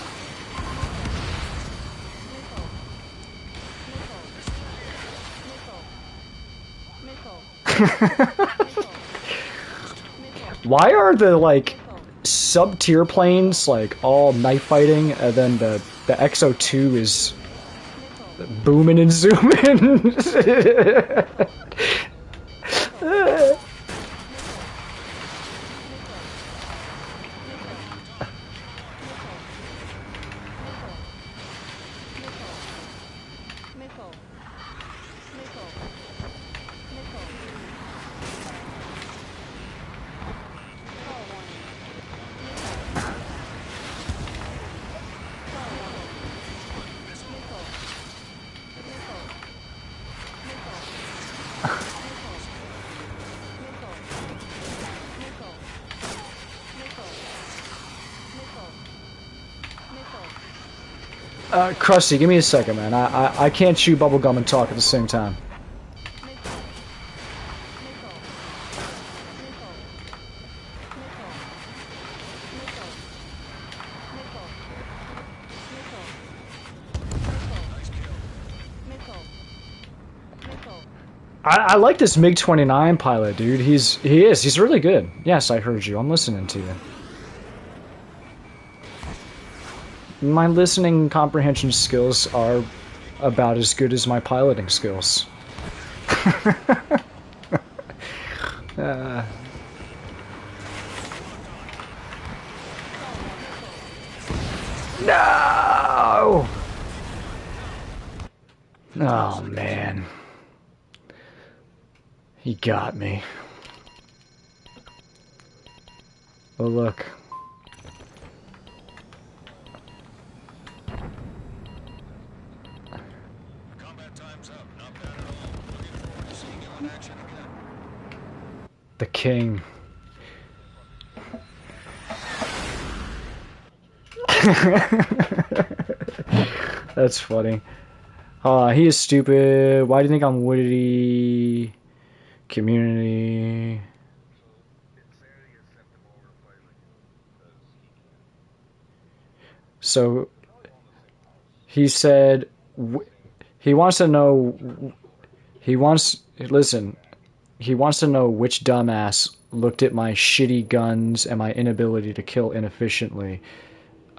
Why are the, like, sub-tier planes, like, all knife fighting, and then the XO2 is booming and zooming? Krusty, give me a second, man. I can't chew bubblegum and talk at the same time. I like this MiG-29 pilot, dude. He's really good. Yes, I heard you. I'm listening to you. My listening comprehension skills are about as good as my piloting skills. No! Oh, man. He got me. Oh, look. The king. That's funny. He is stupid. Why do you think I'm Woody? Community. So he said he wants to know. Listen. He wants to know which dumbass looked at my shitty guns and my inability to kill inefficiently.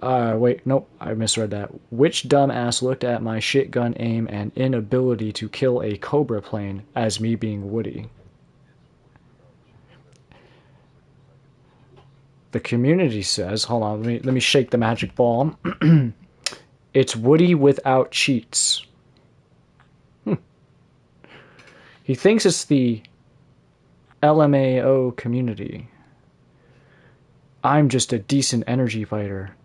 Wait, nope, I misread that. Which dumbass looked at my shit gun aim and inability to kill a Cobra plane as me being Woody? The community says, hold on, let me shake the magic ball. It's Woody without cheats. He thinks it's the LMAO community. I'm just a decent energy fighter.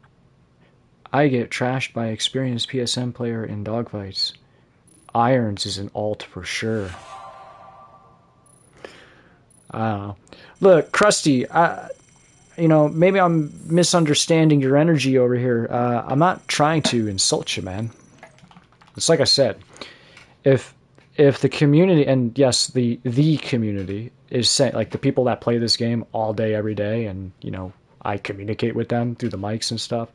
I get trashed by experienced PSM player in dogfights. Irons is an alt for sure. I don't know. Look, Krusty, maybe I'm misunderstanding your energy over here. I'm not trying to insult you, man. It's like I said, if the community, and yes, the community is saying, like, the people that play this game all day, every day, and I communicate with them through the mics and stuff.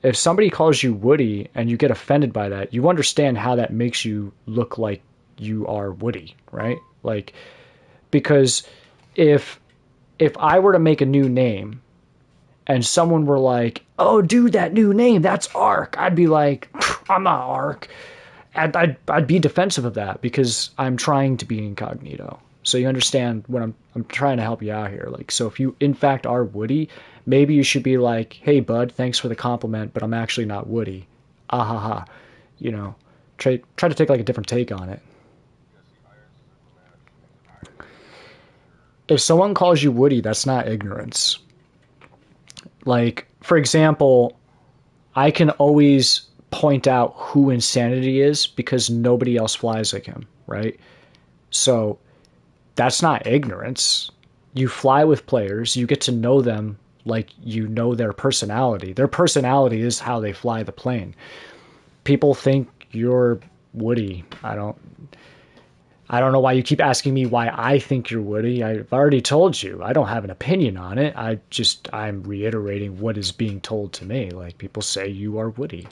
If somebody calls you Woody and you get offended by that, you understand how that makes you look like you are Woody, right? Like, because if I were to make a new name and someone were like, "Oh, dude, that new name, that's Ark," I'd be like, "I'm not Ark." I'd be defensive of that because I'm trying to be incognito. So you understand what I'm trying to help you out here. Like, so if you in fact are Woody, maybe you should be like, "Hey bud, thanks for the compliment, but I'm actually not Woody." Ah ha ha. Try to take like a different take on it. If someone calls you Woody, that's not ignorance. Like, for example, I can always point out who Insanity is because nobody else flies like him, right? So that's not ignorance. You fly with players, you get to know them like you know their personality. Their personality is how they fly the plane. People think you're Woody. I don't know why you keep asking me why I think you're Woody. I've already told you. I don't have an opinion on it. I'm reiterating what is being told to me. Like, people say you are Woody.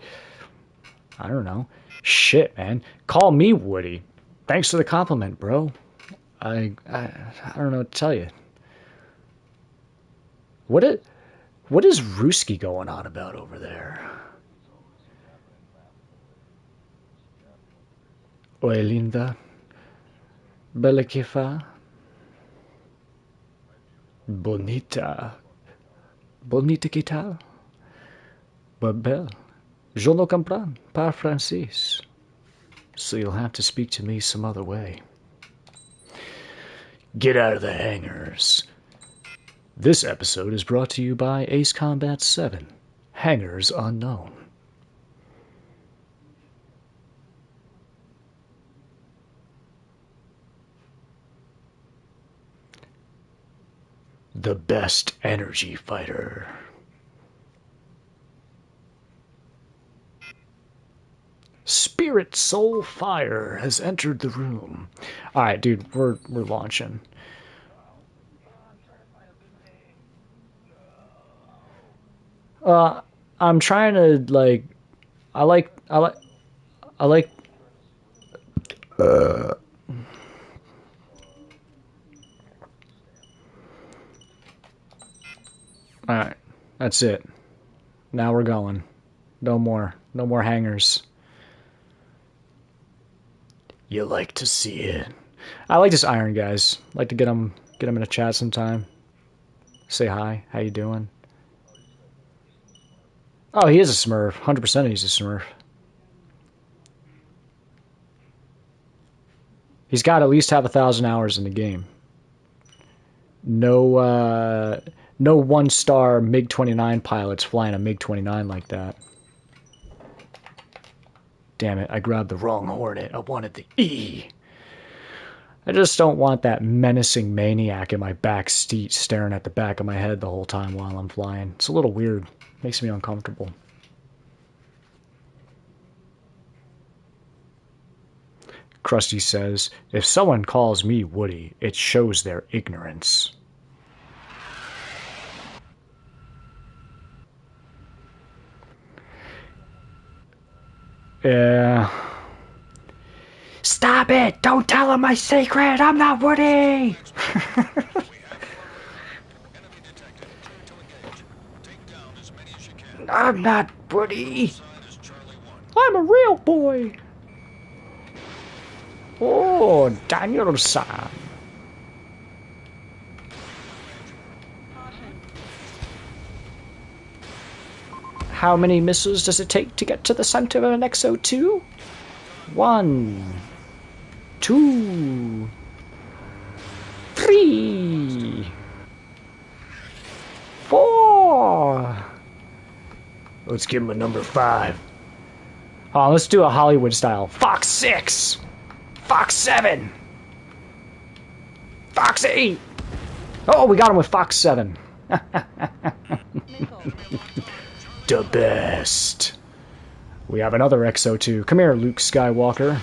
I don't know. Shit, man. Call me Woody. Thanks for the compliment, bro. I don't know what to tell you. What is Ruski going on about over there? Oi, linda. Bella que fa? Bonita. Bonita que tal? Belle. Je ne comprends pas français. So you'll have to speak to me some other way. Get out of the hangars. This episode is brought to you by Ace Combat 7. Hangars Unknown. The best energy fighter. Spirit Soul Fire has entered the room. All right, dude, we're launching. I'm trying to I like. All right, that's it. Now we're going. No more hangers. You like to see it. I like this Iron guys. Like to get him in a chat sometime. Say hi. How you doing? Oh, he is a Smurf. 100% he's a Smurf. He's got at least have 1,000 hours in the game. No 1-star MiG-29 pilots flying a MiG-29 like that. Damn it, I grabbed the wrong Hornet. I wanted the E. I just don't want that menacing maniac in my back seat staring at the back of my head the whole time while I'm flying. It's a little weird. Makes me uncomfortable. Krusty says, "If someone calls me Woody, it shows their ignorance." Yeah. Stop it! Don't tell him my secret! I'm not Woody! Enemy detected. Clear to engage. Take down as many as you can. I'm not Woody! Sign is Charlie 1. I'm a real boy! Oh, Daniel-san. Caution. How many missiles does it take to get to the center of an XO2? 1, 2, 3, 4. Let's give him a number 5. Oh, let's do a Hollywood style. Fox 6, Fox 7, Fox 8. Oh, we got him with Fox 7. Missile. The best. We have another XO2. Come here, Luke Skywalker.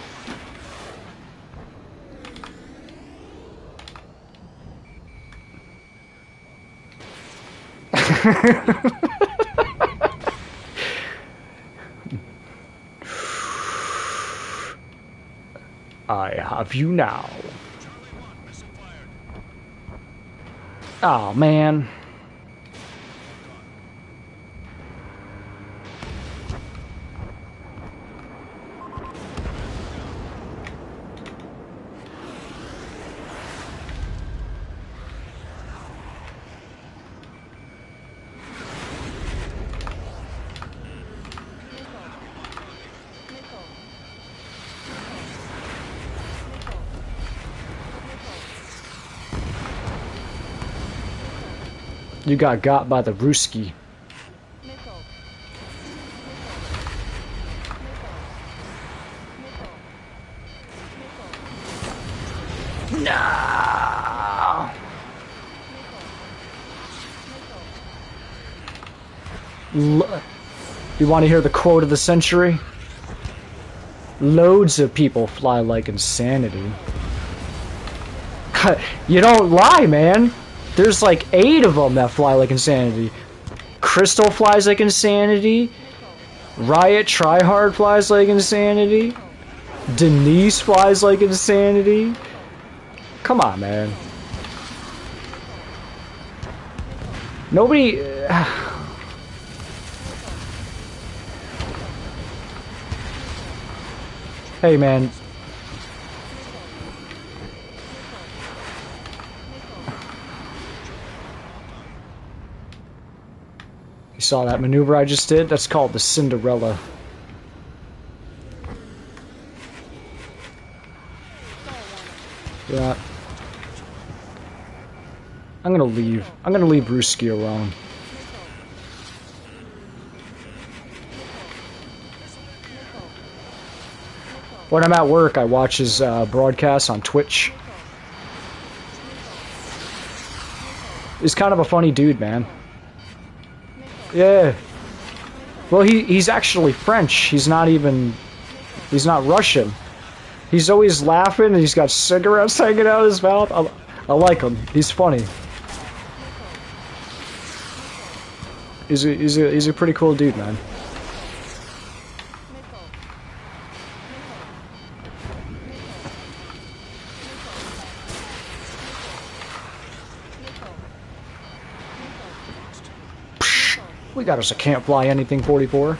I have you now. Charlie 1. Missile fired. Oh, man. You got by the Ruski. Missile. No. You want to hear the quote of the century? Loads of people fly like insanity. You don't lie, man. There's like 8 of them that fly like insanity. Crystal flies like insanity. Riot Tryhard flies like insanity. Denise flies like insanity. Come on, man. Nobody... Hey, man. You saw that maneuver I just did? That's called the Cinderella. Yeah. I'm gonna leave. I'm gonna leave Ruski alone. When I'm at work, I watch his broadcasts on Twitch. He's kind of a funny dude, man. Yeah. Well, he's actually French. He's not Russian. He's always laughing, and he's got cigarettes hanging out of his mouth. I like him. He's funny. He's a pretty cool dude, man. We got us a can't fly anything 44.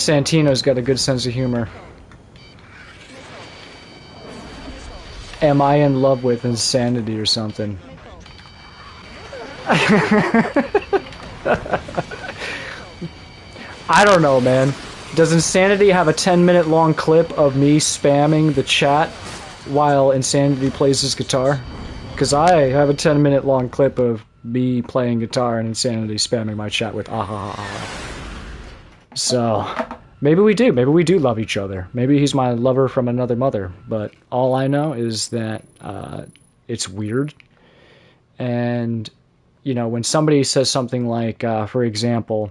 Santino's got a good sense of humor. Am I in love with insanity or something? I don't know, man. Does Insanity have a 10-minute long clip of me spamming the chat while Insanity plays his guitar? Because I have a 10-minute long clip of me playing guitar and Insanity spamming my chat with ah ha ha ha. So, maybe we do. Maybe we do love each other. Maybe he's my lover from another mother. But all I know is that it's weird. And, you know, when somebody says something like, for example,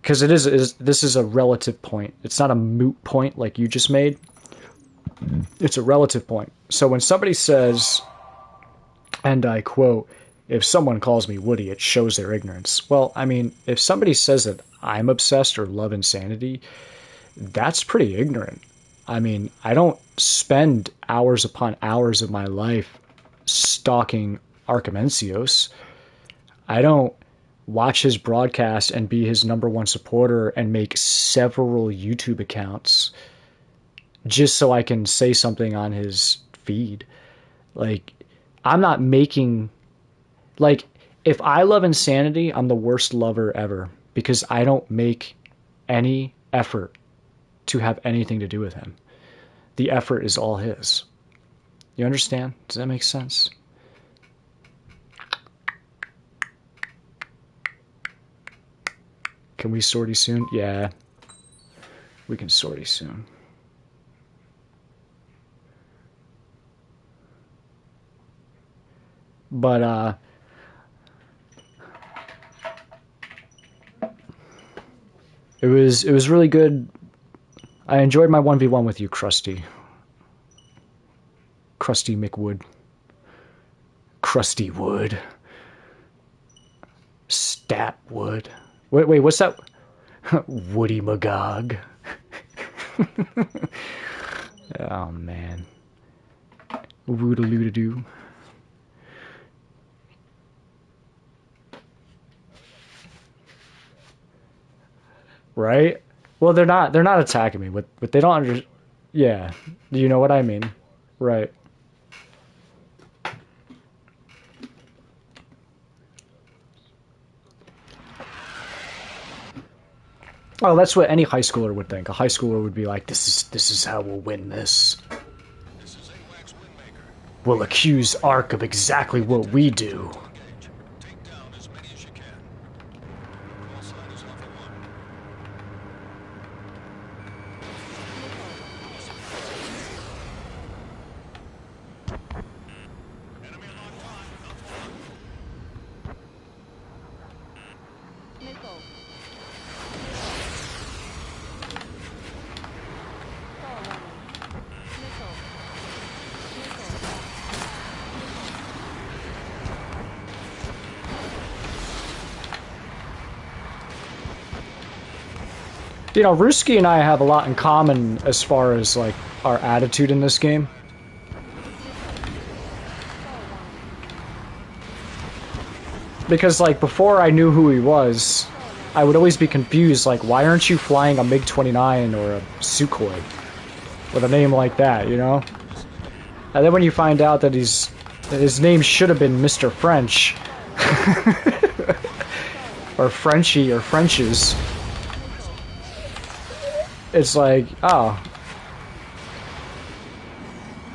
because this is a relative point. It's not a moot point like you just made. It's a relative point. So when somebody says, and I quote, if someone calls me Woody, it shows their ignorance. Well, I mean, if somebody says that I'm obsessed or love Insanity, that's pretty ignorant. I mean, I don't spend hours upon hours of my life stalking Archimencios. I don't watch his broadcast and be his #1 supporter and make several YouTube accounts just so I can say something on his feed. Like, I'm not making... Like, if I love Insanity, I'm the worst lover ever because I don't make any effort to have anything to do with him. The effort is all his. You understand? Does that make sense? Can we sortie soon? Yeah. We can sortie soon. But, it was really good. I enjoyed my 1v1 with you, Krusty. Krusty McWood. Krusty Wood. Stat Wood. Wait, what's that? Woody Magog. Oh, man. Woodaloo-doo. Right? Well, they're not attacking me, but they don't under... Yeah. You know what I mean? Right. Oh, that's what any high schooler would think. A high schooler would be like, this is how we'll win this. We'll accuse Ark of exactly what we do. You know, Ruski and I have a lot in common as far as, like, our attitude in this game. Because, like, before I knew who he was, I would always be confused, like, why aren't you flying a MiG-29 or a Sukhoi with a name like that, you know? And then when you find out that his name should have been Mr. French, or Frenchie, or Frenches, it's like, oh.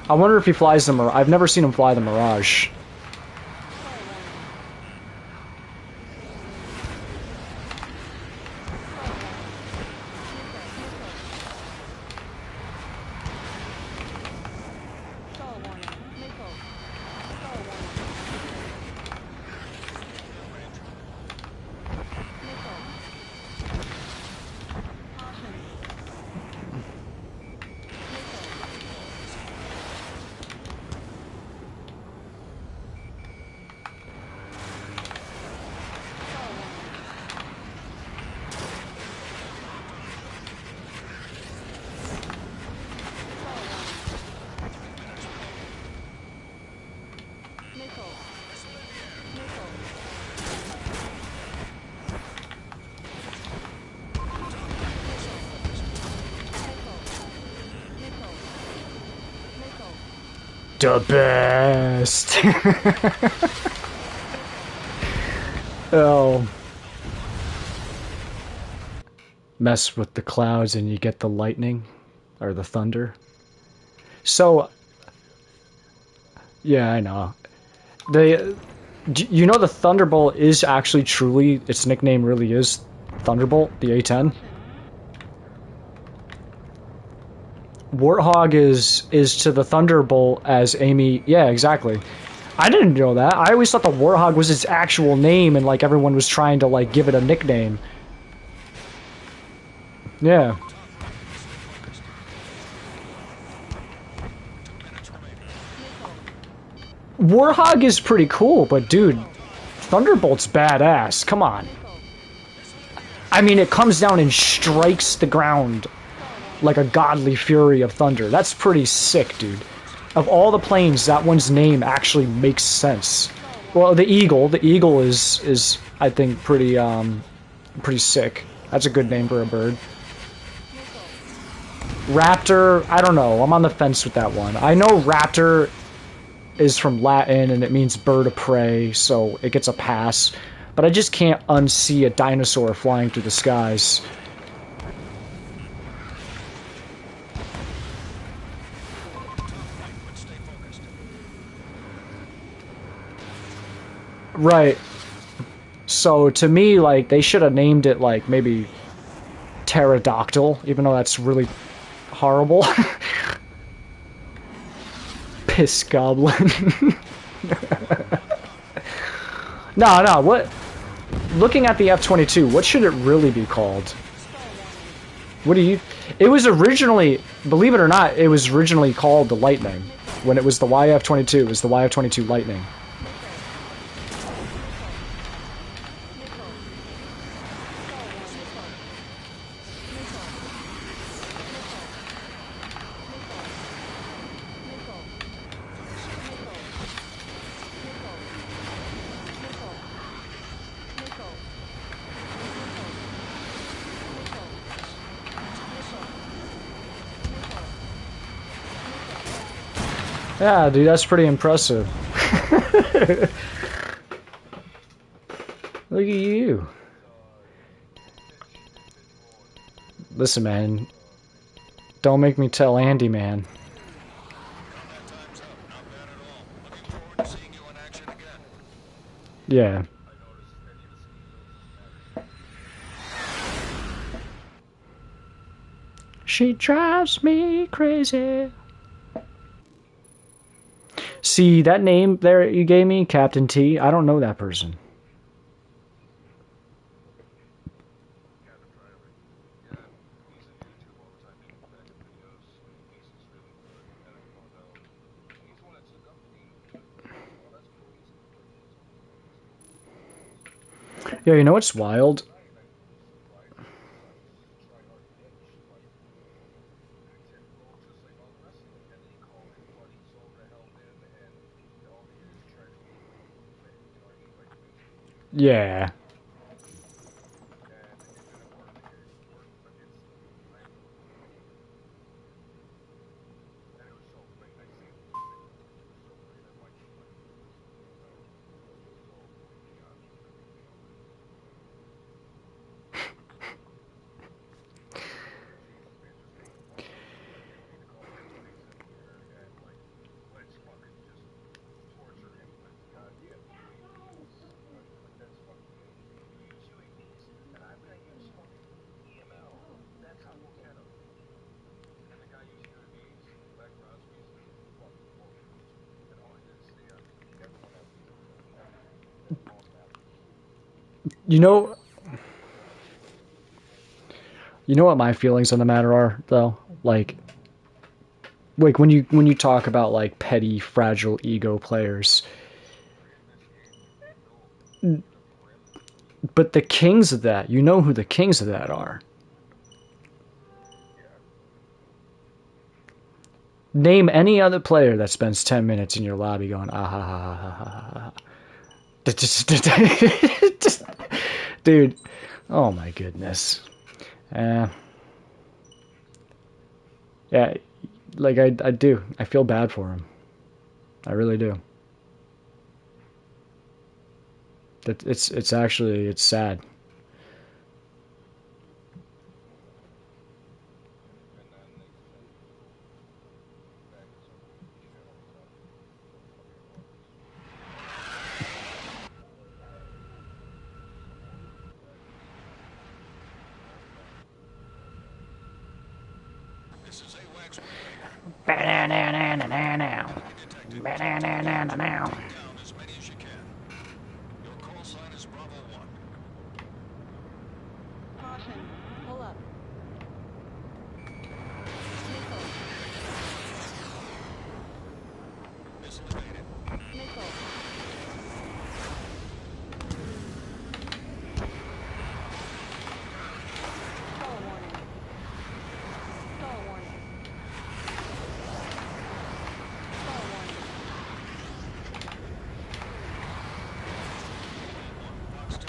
I wonder if he flies the Mirage. I've never seen him fly the Mirage. The best. Oh. Mess with the clouds and you get the lightning or the thunder. So, yeah, I know. You know the Thunderbolt is actually truly, its nickname really is Thunderbolt, the A-10. Warthog is to the Thunderbolt as Amy. Yeah, exactly. I didn't know that. I always thought the Warthog was its actual name, and like everyone was trying to like give it a nickname. Yeah. Warthog is pretty cool, but dude, Thunderbolt's badass. Come on. I mean, it comes down and strikes the ground like a godly fury of thunder. That's pretty sick, dude. Of all the planes, that one's name actually makes sense. Well, the Eagle is I think pretty sick. That's a good name for a bird. Raptor, I don't know. I'm on the fence with that one. I know Raptor is from Latin and it means bird of prey, so it gets a pass. But I just can't unsee a dinosaur flying through the skies. Right. So to me, like, they should have named it, like, maybe Pterodactyl, even though that's really horrible. Piss Goblin. No, what? Looking at the F-22, what should it really be called? What do you... It was originally, believe it or not, it was originally called the Lightning. When it was the YF-22, it was the YF-22 Lightning. Yeah, dude, that's pretty impressive. Look at you. Listen, man. Don't make me tell Andy, man. Yeah. She drives me crazy. See, that name there you gave me, Captain T, I don't know that person. Yeah, you know what's wild? Yeah. You know, you know what my feelings on the matter are, though? Like when you talk about like petty, fragile ego players. But the kings of that, you know who the kings of that are. Name any other player that spends 10 minutes in your lobby going, ah ha ha ha ha ha ha. Dude, oh my goodness. Yeah, like I do. I feel bad for him. I really do. It's actually it's sad. This is AWACS Windmaker. Ba-na-na-na-na-na-now. Detected. Ba-na-na-na-na-now. Take down as many as you can. Your call sign is Bravo 1. Caution. Pull up. Missile. Missile evaded. Missile. Stall warning. Stall warning. Stall warning. Fox 2.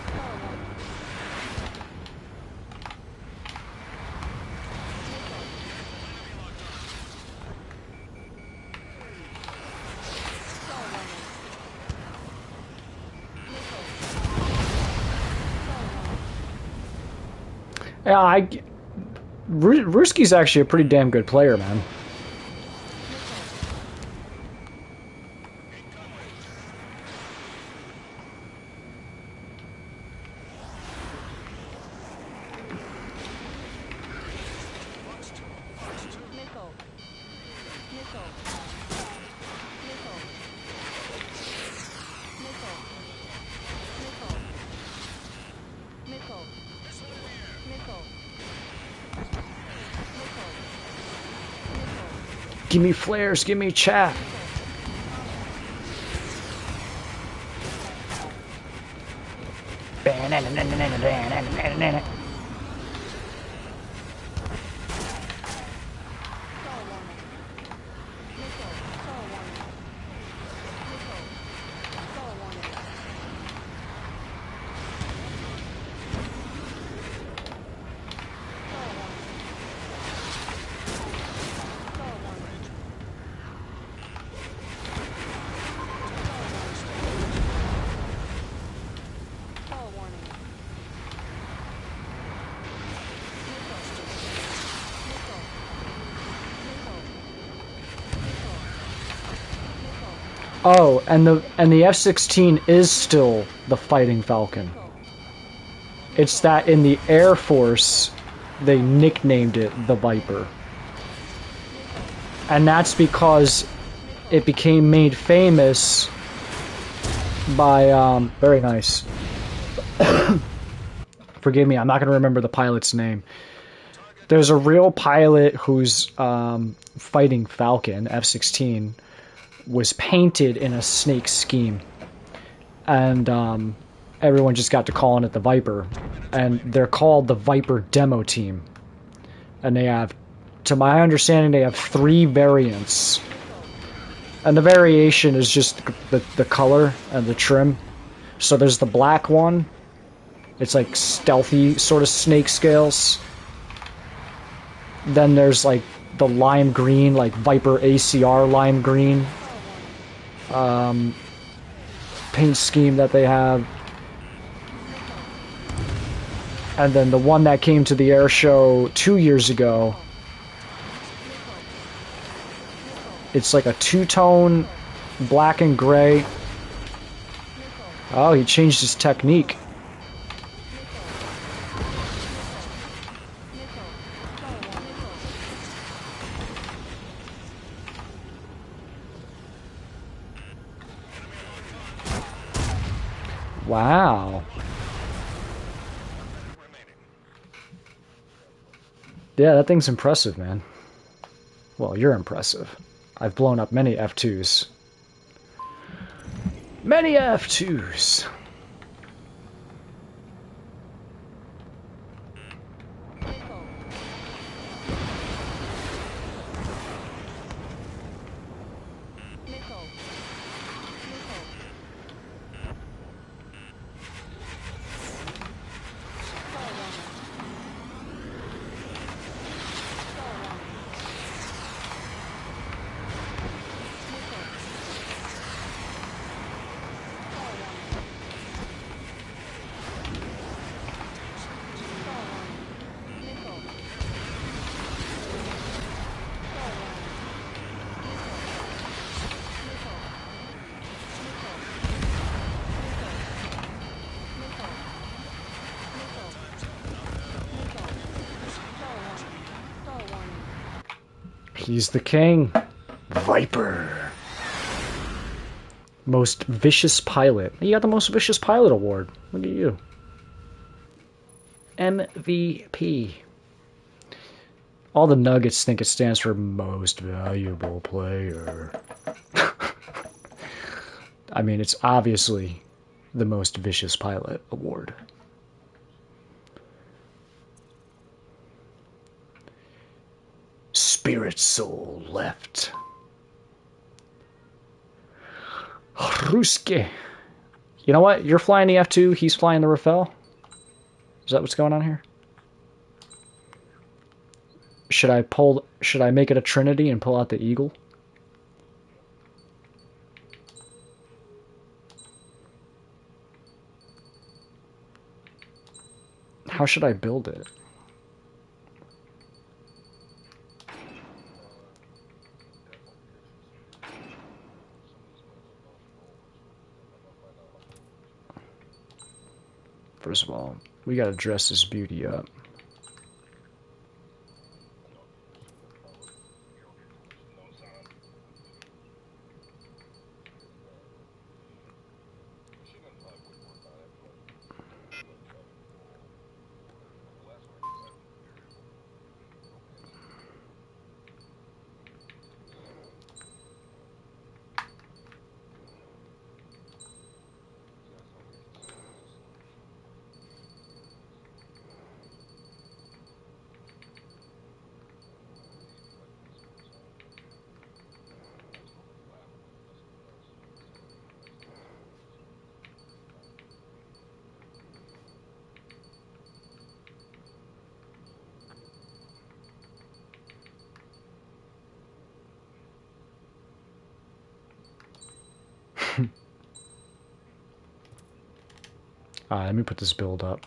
Stall warning. Stall warning. Missile. Stall warning. Yeah, Ruski's actually a pretty damn good player, man. Missile. Missile. Missile. Missile. Missile. Missile. Missile. Missile. Missile. Give me flares, give me chaff. Stall warning. Missile. Stall warning. Missile. Stall warning. Stall warning. Stall warning. Stall warning. Missile. Missile. Missile. Missile. Oh, and the F-16 is still the Fighting Falcon. Missile. It's that in the Air Force, they nicknamed it the Viper. And that's because it became made famous by, very nice. Forgive me, I'm not going to remember the pilot's name. There's a real pilot whose Fighting Falcon, F-16, was painted in a snake scheme. And everyone just got to calling it the Viper. And they're called the Viper Demo Team. And they have, to my understanding, they have 3 variants. And the variation is just the color and the trim. So there's the black one. It's like stealthy sort of snake scales. Then there's like the lime green, like Viper ACR lime green paint scheme that they have. And then the one that came to the air show 2 years ago, it's like a 2-tone black and gray. Oh, he changed his technique. Wow. Yeah, that thing's impressive, man. Well, you're impressive. I've blown up many F2s. Many F2s. Stall He's the king. Viper. Most vicious pilot. You got the most vicious pilot award. Look at you. MVP. All the Nuggets think it stands for most valuable player. I mean, it's obviously the most vicious pilot award. Spirit soul left. Ruske. You know what? You're flying the F2, he's flying the Rafale. Is that what's going on here? Should I make it a Trinity and pull out the Eagle? How should I build it? First of all, we gotta dress this beauty up. Alright, let me put this build up.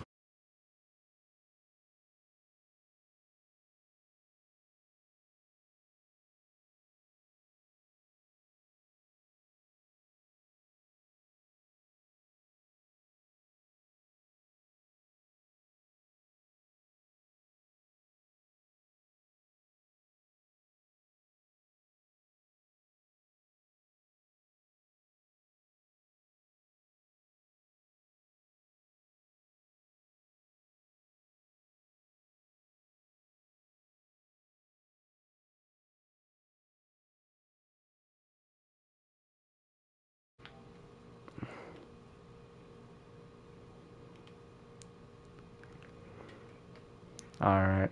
Alright.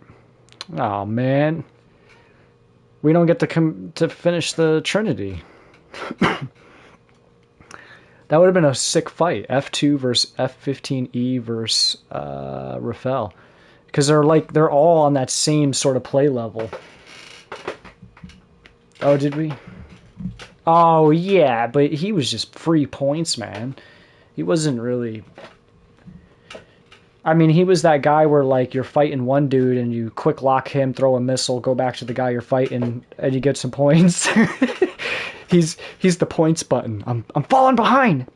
Oh man. We don't get to finish the Trinity. That would have been a sick fight. F2 versus F-15E versus Rafale. Because they're all on that same sort of play level. Oh, did we? Oh, yeah, but he was just free points, man. He wasn't really... I mean, he was that guy where, like, you're fighting one dude and you quick lock him, throw a missile, go back to the guy you're fighting, and you get some points. He's the points button. I'm falling behind.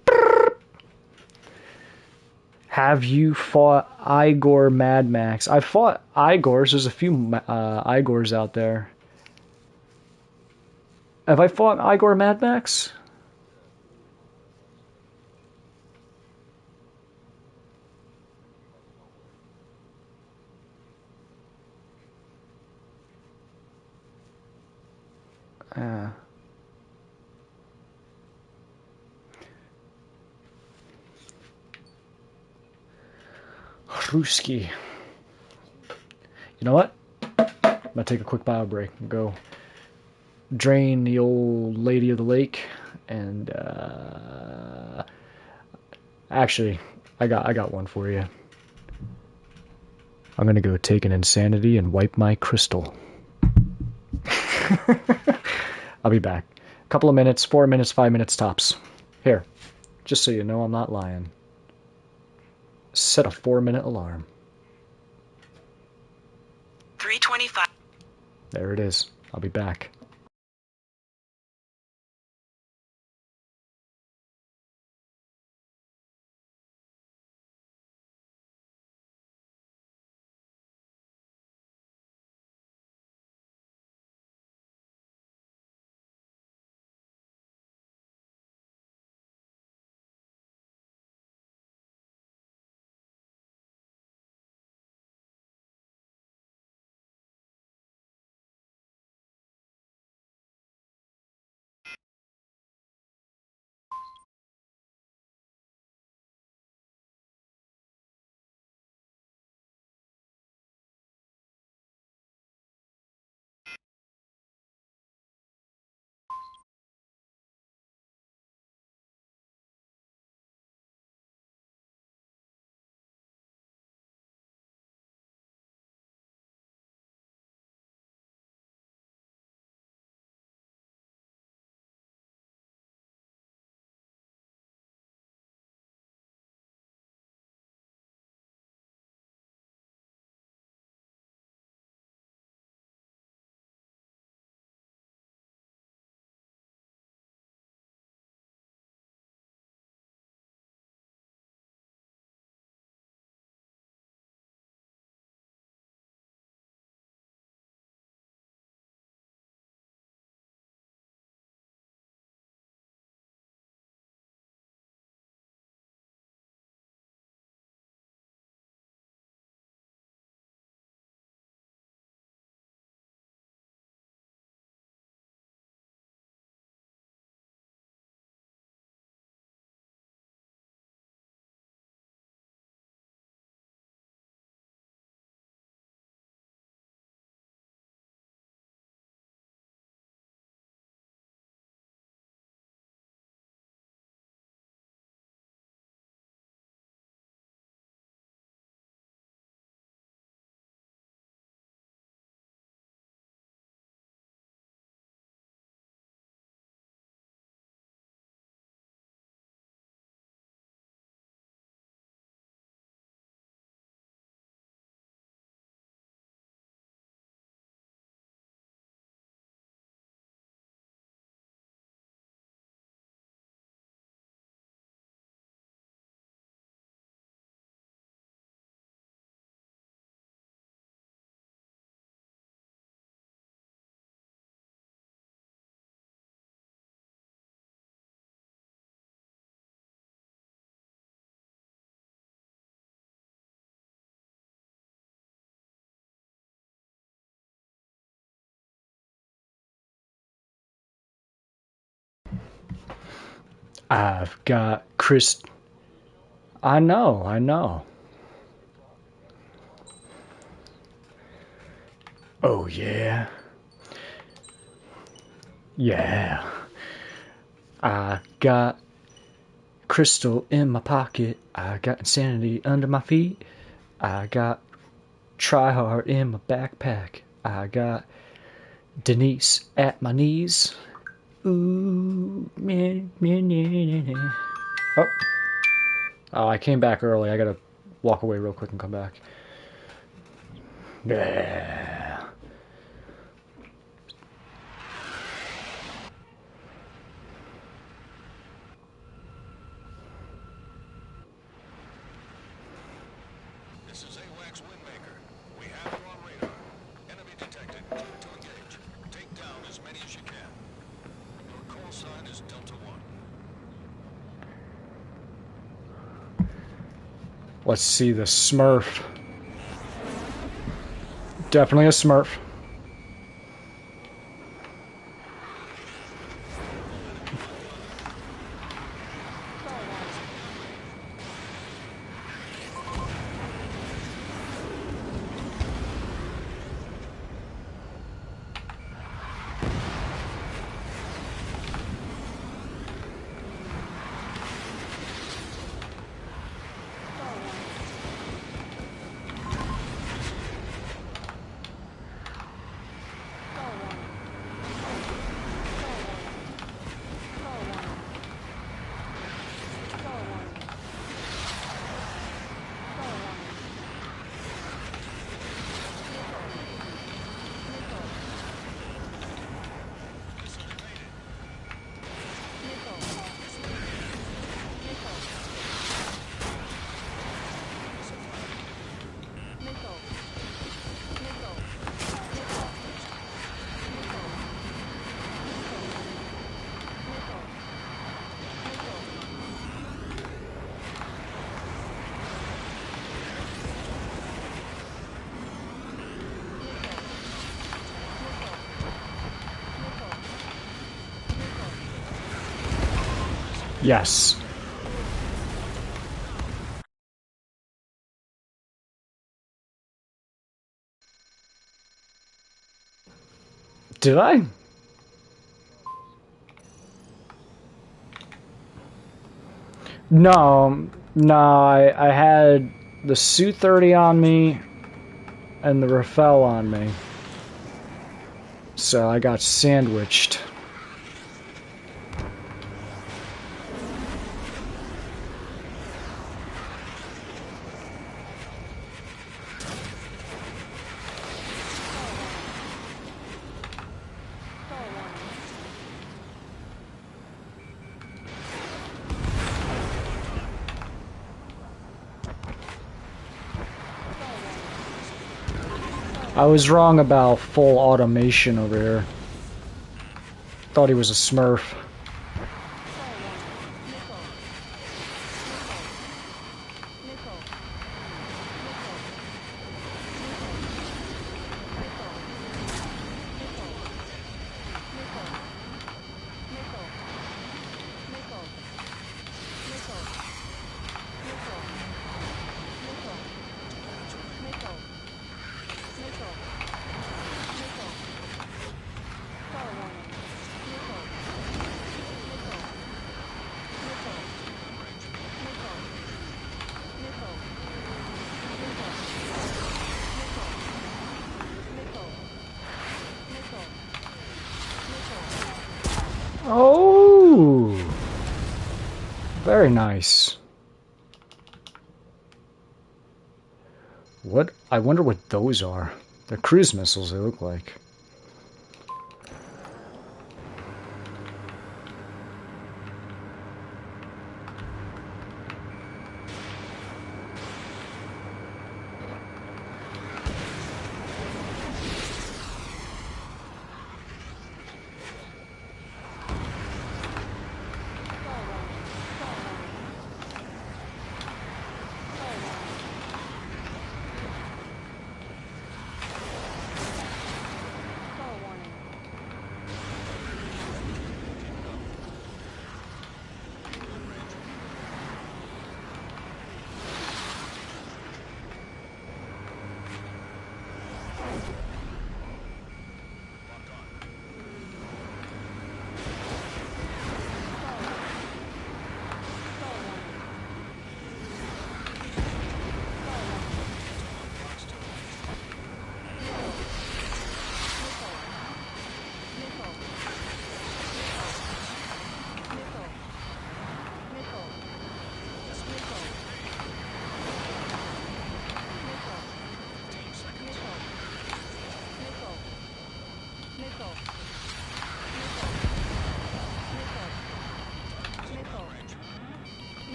Have you fought Igor Mad Max? I've fought Igors. There's a few Igors out there. Have I fought Igor Mad Max? Ruski. You know what? I'm gonna take a quick bio break and go drain the old lady of the lake, and actually, I got one for you. I'm gonna go take an insanity and wipe my crystal. I'll be back. A couple of minutes, 4 minutes, 5 minutes tops. Here, just so you know I'm not lying. Set a 4-minute alarm. 3:25. There it is. I'll be back. I've got Chris. I know, I know. Oh, yeah. Yeah. I got crystal in my pocket. I got insanity under my feet. I got try hard in my backpack. I got Denise at my knees. Ooh, meh, meh, meh, meh. Oh. Oh, I came back early. I gotta walk away real quick and come back. Yeah. This is AWACS Windmaker. We have you on radar. Enemy detected. Clear to engage. Take down as many as you can. Your call sign is Delta 1. Let's see the Smurf. Definitely a Smurf. Star warning. Star warning. Star warning. Star warning. Star warning. Star warning. Star warning. Missile. Missile. Missile. Missile. Missile. Missile. Missile. Missile. Missile. Missile. Missile. Missile. Missile. Missile. Missile. Yes. Did I? No, no. I had the Su-30 on me and the Rafale on me, so I got sandwiched. Star warning. Star warning. Star warning. Star I warning. was wrong about full automation over here. Thought he was a Smurf. Star warning. Missile. Missile. Missile. Missile. Missile. Missile. Missile. Missile. Missile. Missile. Missile. Missile. Missile. Missile. Missile. Missile. Star warning. Missile. Missile. Missile. Missile. Missile. Missile. Missile. Missile. Missile. Missile. Oh, very nice. What? I wonder what those are. They're cruise missiles, they look like. Star warning. Star warning. Star warning.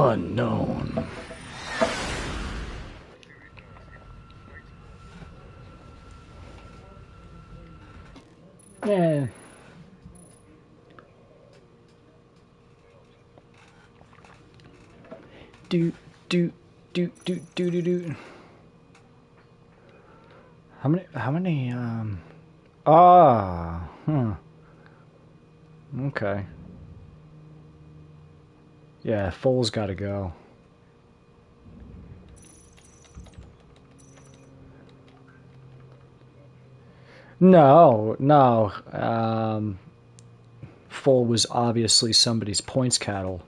Unknown. Yeah. Do do do do do do do. How many okay. Yeah, Full's gotta go. No, no. Full was obviously somebody's points cattle.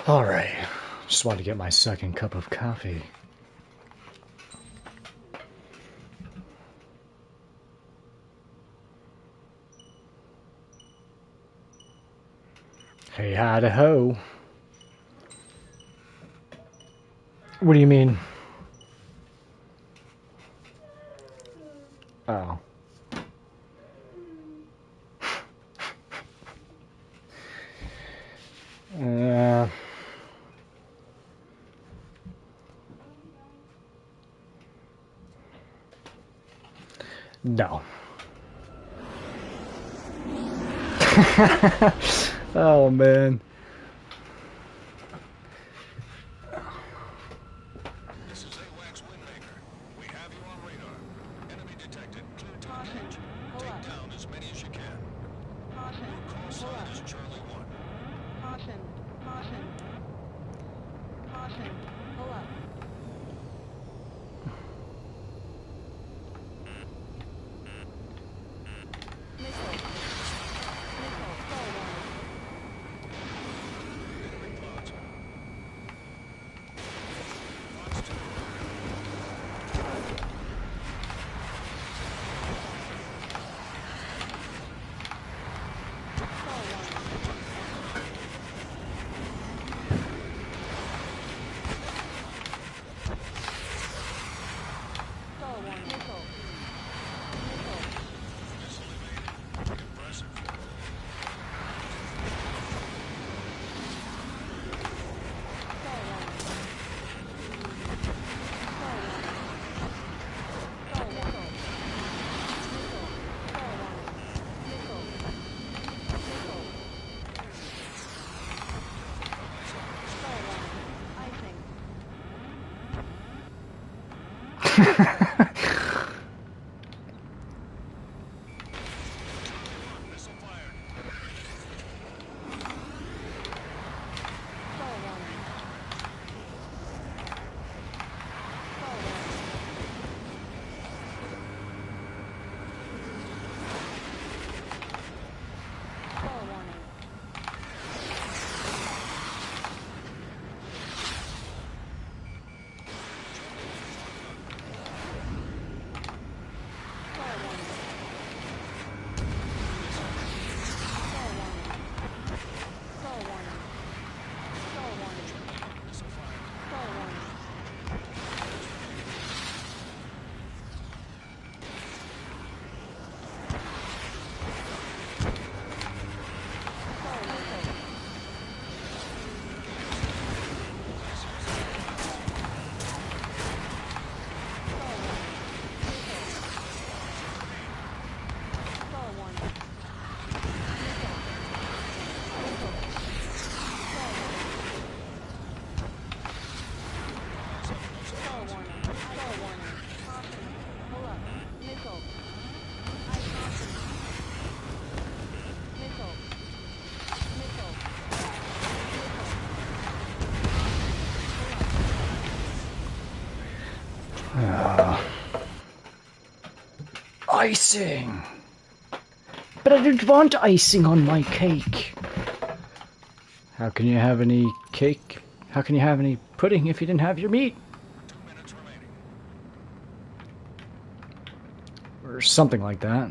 Alright. Just wanted to get my second cup of coffee. Hey, hi-to-ho. What do you mean? Oh. No. Oh, man. This is AWACS Windmaker. We have you on radar. Enemy detected. Clear to Caution. engage. Pull Take up. down as many as you can. Caution. Your call Pull sign up. is Charlie 1. Caution. Caution. Caution. Pull up. Missile. Missile. Fall warning. Enemy pods. Pods 2. Fall warning. Fall warning. Missile. Missile. Missile evaded. Impressive. Fall warning. Fall warning. Fall missile. Missile. Fall warning. Missile. Missile. Fall warning. Icing. Missile fired. Fall warning. Fall warning. Fall warning. Icing! But I didn't want icing on my cake. How can you have any cake? How can you have any pudding if you didn't have your meat? 2 minutes remaining. Or something like that.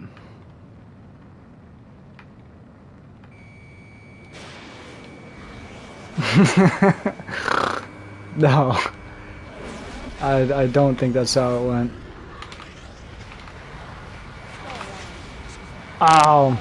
No. I don't think that's how it went. Ow.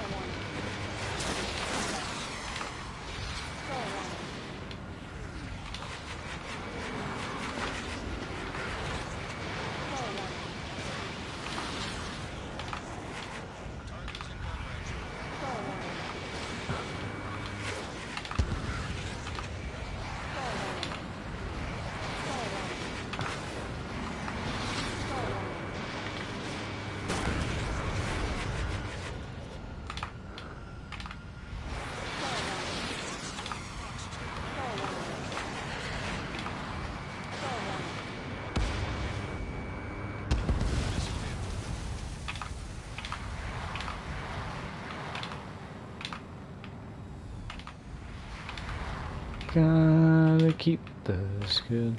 Gotta keep those good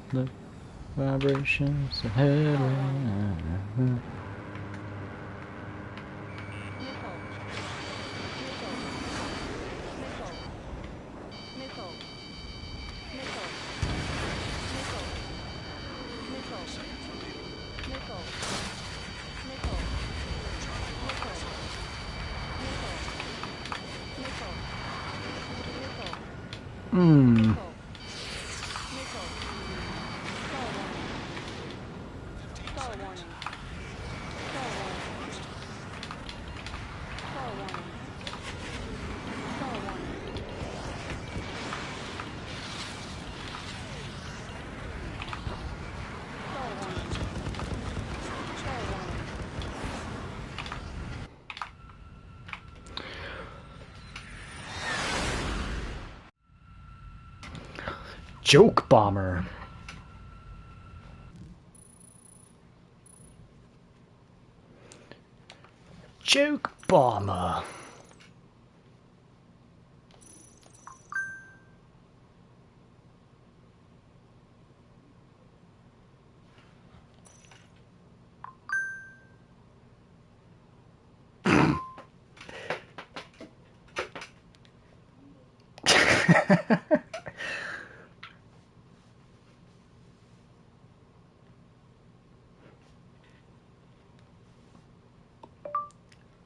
vibrations ahead. Joke bomber. Joke bomber.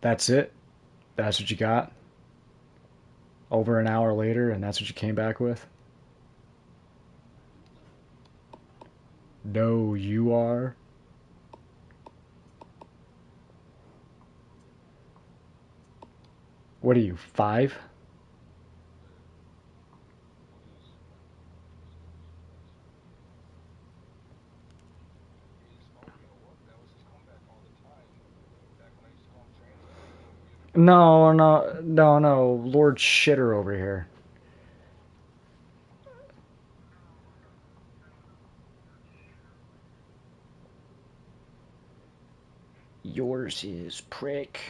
That's it? That's what you got? Over an hour later, and that's what you came back with? No, you are? What are you, 5? No, no, no, no. Lord Shitter over here. Yours is prick.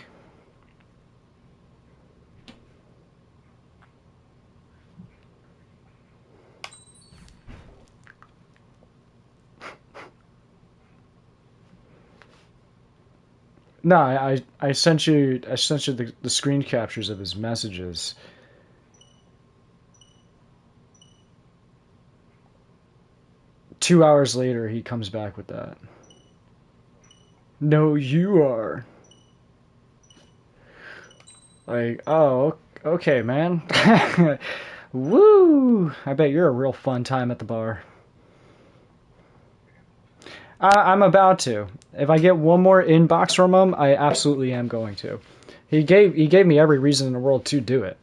No, I sent you the screen captures of his messages. Two hours later, he comes back with that. No, you are. Like, oh, okay, man. Woo! I bet you're a real fun time at the bar. I'm about to. If I get one more inbox from him, I absolutely am going to. He gave me every reason in the world to do it.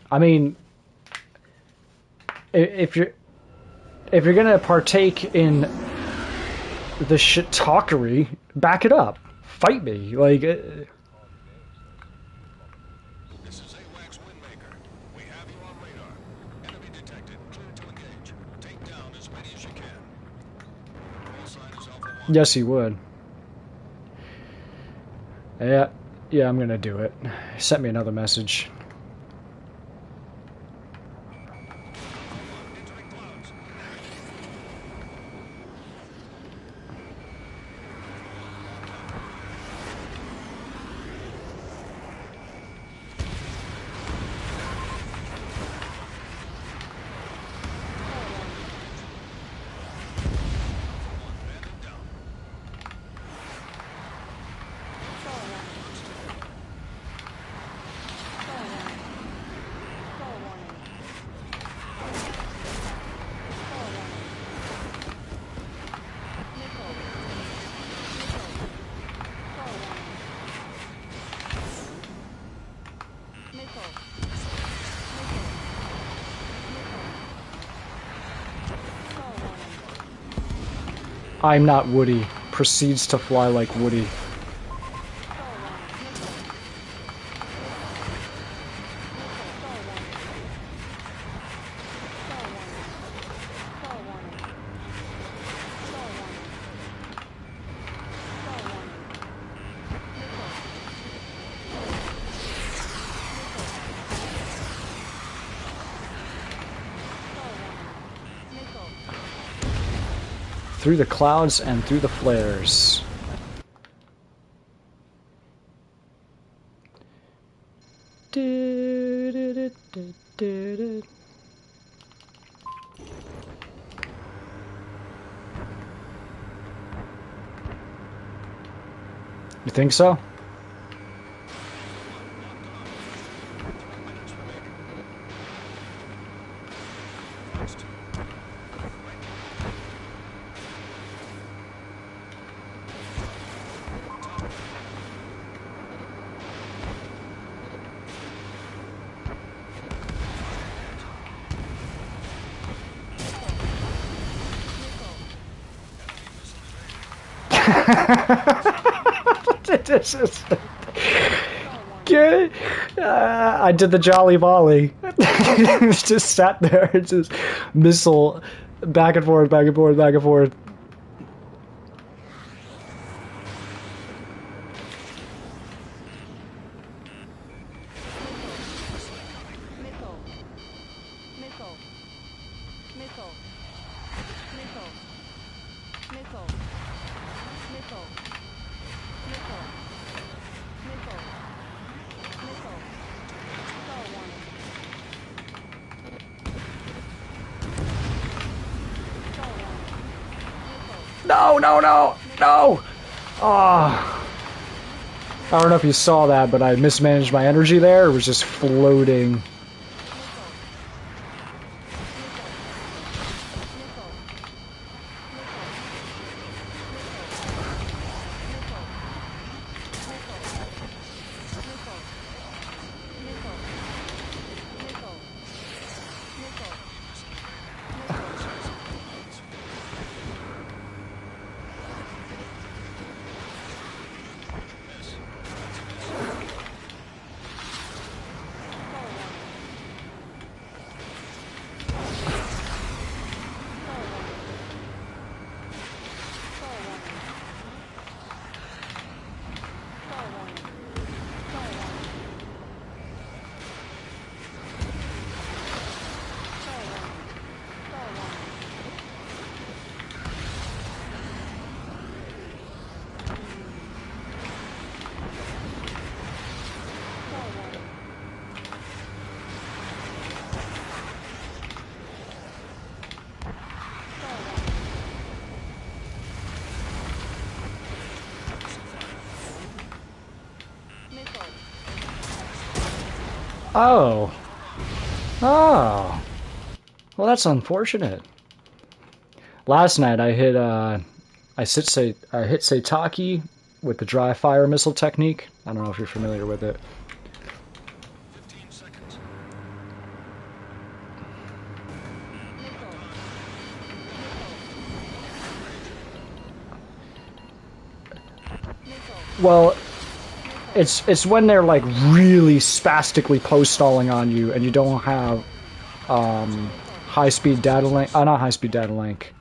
I mean, if you're gonna partake in the shit talkery, back it up. Fight me, like. This is AWACS Windmaker. We have you on radar. Enemy detected. Clear to engage. Take down as many as you can. Yes, he would. Yeah, yeah, I'm gonna do it. He sent me another message. Entering clouds. Bandit down. I'm not Woody. Proceeds to fly like Woody. Through the clouds and through the flares. You think so? This is good. I did the Jolly Volley. Just sat there and just missile back and forth, back and forth, back and forth. No, no, no, no! Oh. I don't know if you saw that, but I mismanaged my energy there. It was just floating. Oh. Oh. Well, that's unfortunate. Last night I hit I hit Seitaki with the dry fire missile technique. I don't know if you're familiar with it. 15 seconds. Well, it's when they're like really spastically post-stalling on you and you don't have high-speed data link, not high-speed data link,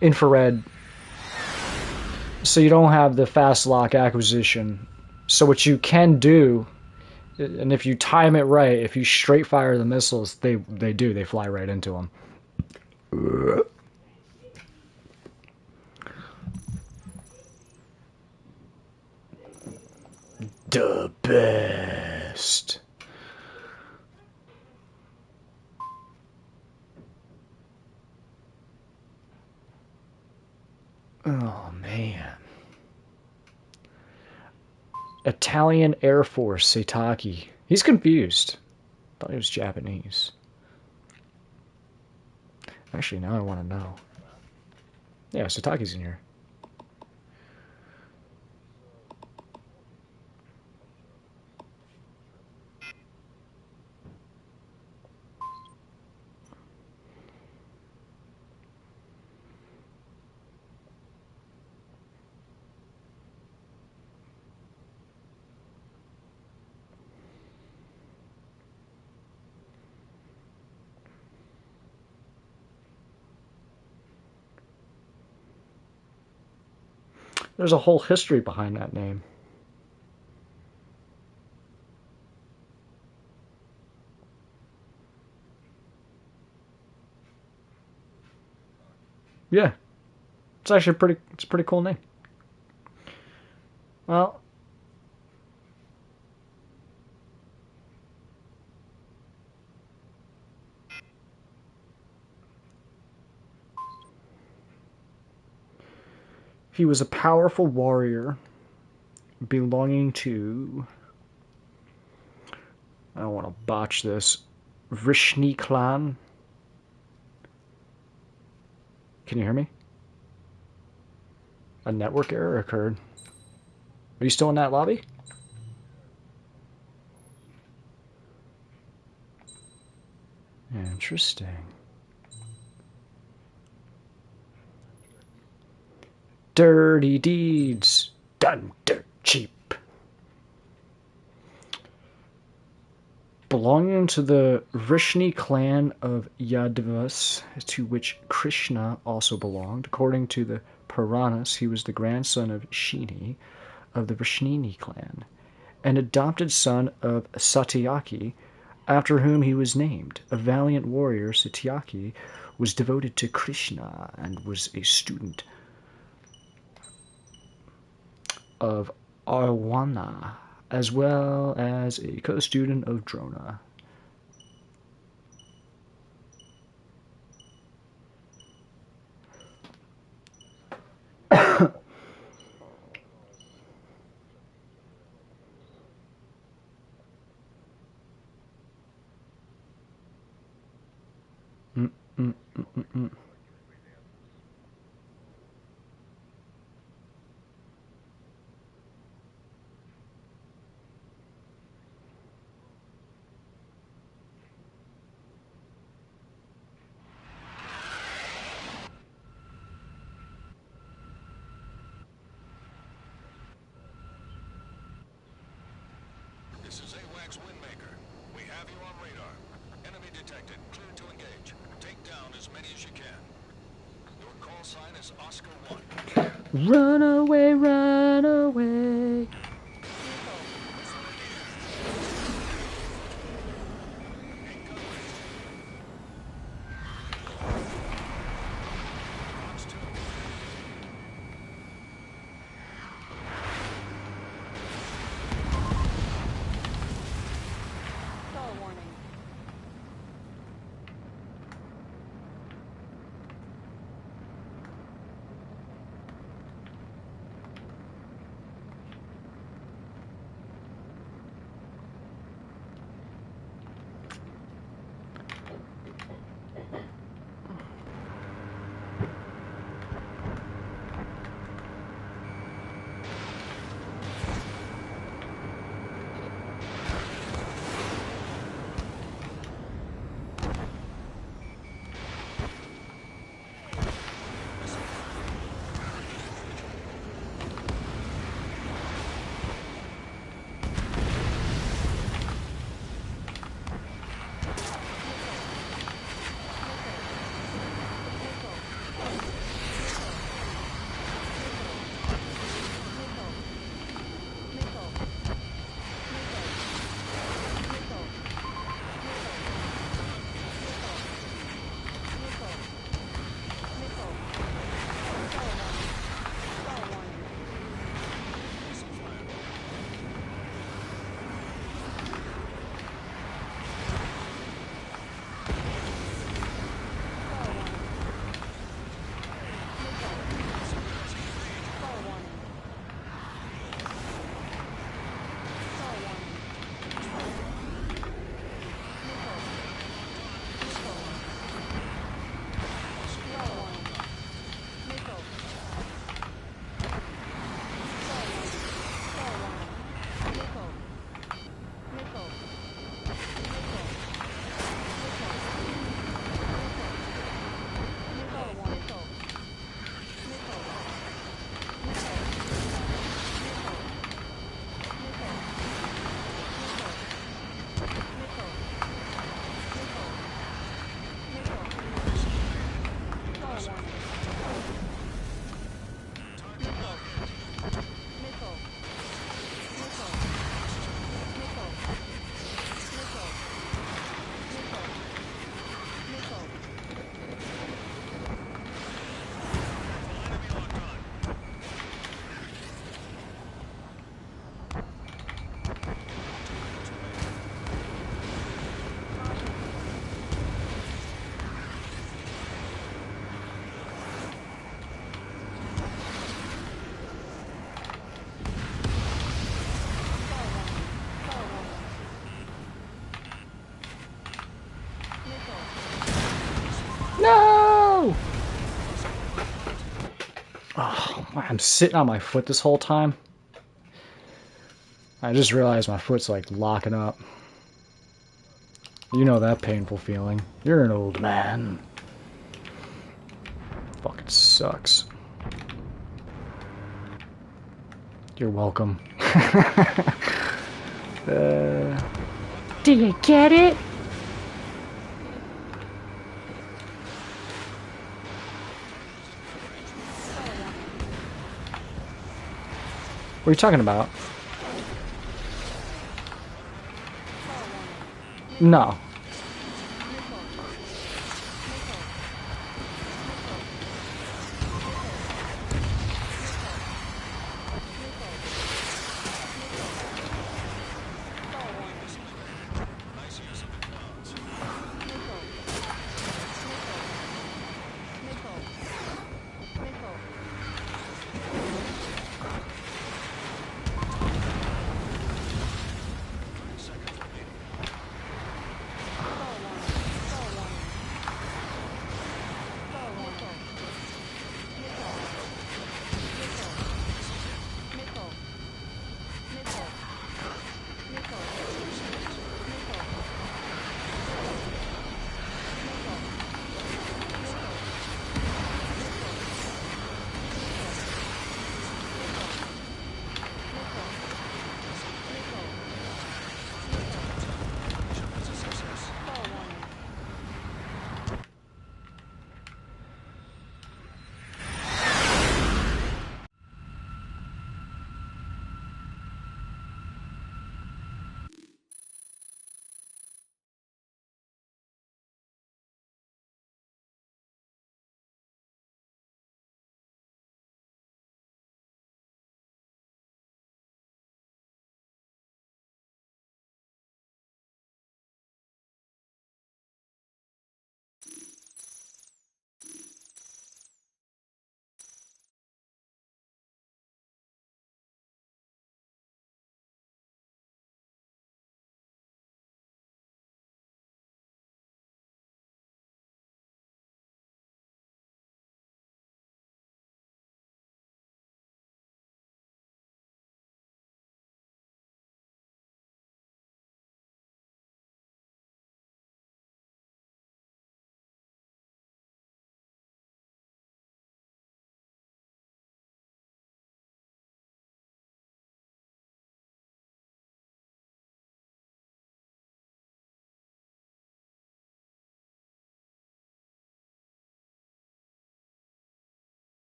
infrared So you don't have the fast lock acquisition. So what you can do, and if you time it right, if you straight fire the missiles, they fly right into them. The best. Oh man. Italian Air Force, Seitaki. He's confused. Thought he was Japanese. Actually, now I want to know. Yeah, Seitaki's in here. There's a whole history behind that name. Yeah, it's actually it's a pretty cool name. Well, he was a powerful warrior belonging to, I don't want to botch this, Vrishni clan. Can you hear me? A network error occurred. Are you still in that lobby? Interesting. Dirty deeds done dirt cheap. Belonging to the Vrishni clan of Yadavas, to which Krishna also belonged. According to the Puranas, he was the grandson of Shini of the Vrishni clan, an adopted son of Satyaki, after whom he was named. A valiant warrior, Satyaki was devoted to Krishna and was a student of Arwana, as well as a co-student of Drona. Mm, mm, mm, mm, mm. This is AWACS Windmaker. We have you on radar. Enemy detected. Clear to engage. Take down as many as you can. Your call sign is Oscar 1. Run away, run away. Fox 2. Star warning. I'm sitting on my foot this whole time. I just realized my foot's like locking up. You know that painful feeling. You're an old man. Fucking sucks. You're welcome. Do you get it? What are you talking about? No.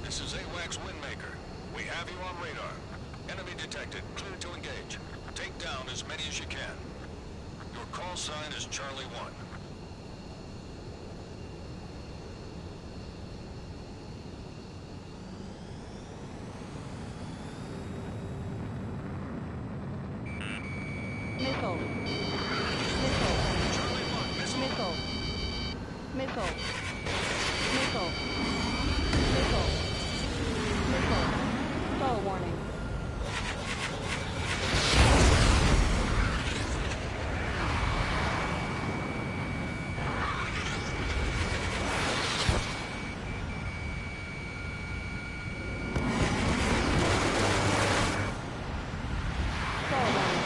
This is AWACS Windmaker. We have you on radar. Enemy detected. Clear to engage. Take down as many as you can. Your call sign is Charlie 1. Missile. Missile. Missile. Missile. Missile. Missile. Missile. Stall warning. Stall warning.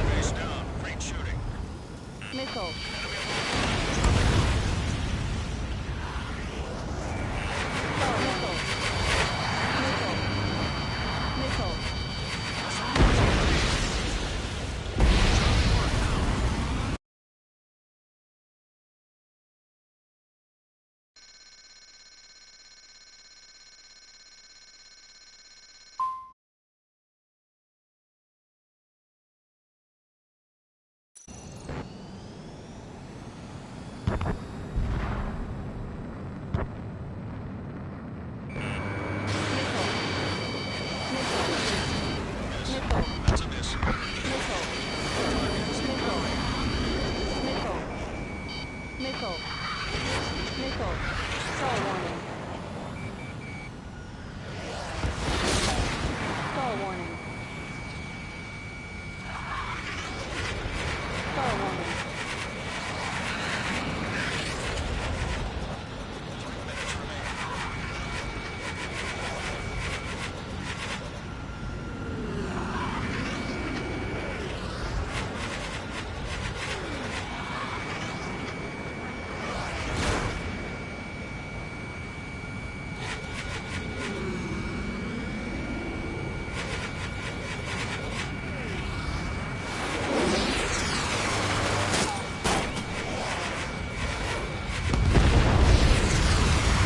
Base down. Great shooting. Missile. Stall missile. Missile. Missile. Missile. Missile. That's a miss. Missile. Missile. Missile. Missile. Missile. Stall warning. Stall warning. Stall warning.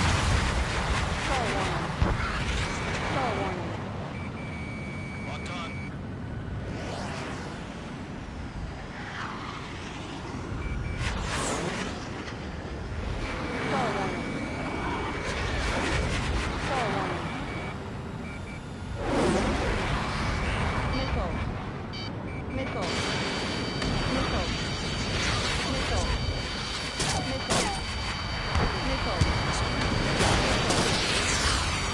Stall warning. Stall warning. Locked on. Stall warning. Stall warning. Missile. Missile. Missile. Missile. Missile. Missile.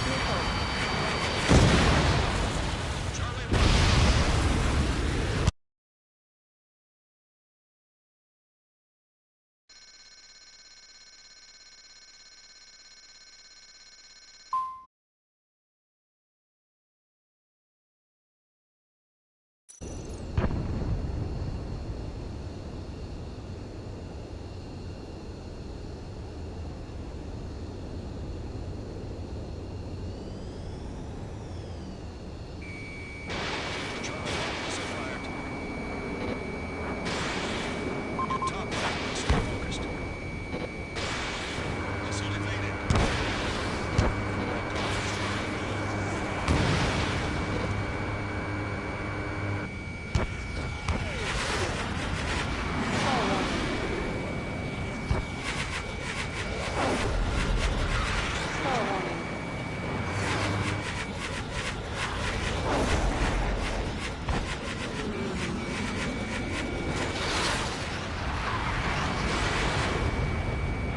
Missile. Charlie 1. Charlie 1 missile fired. Top left. Stay focused. Missile evaded. Locked on. Stall warning. Stall warning.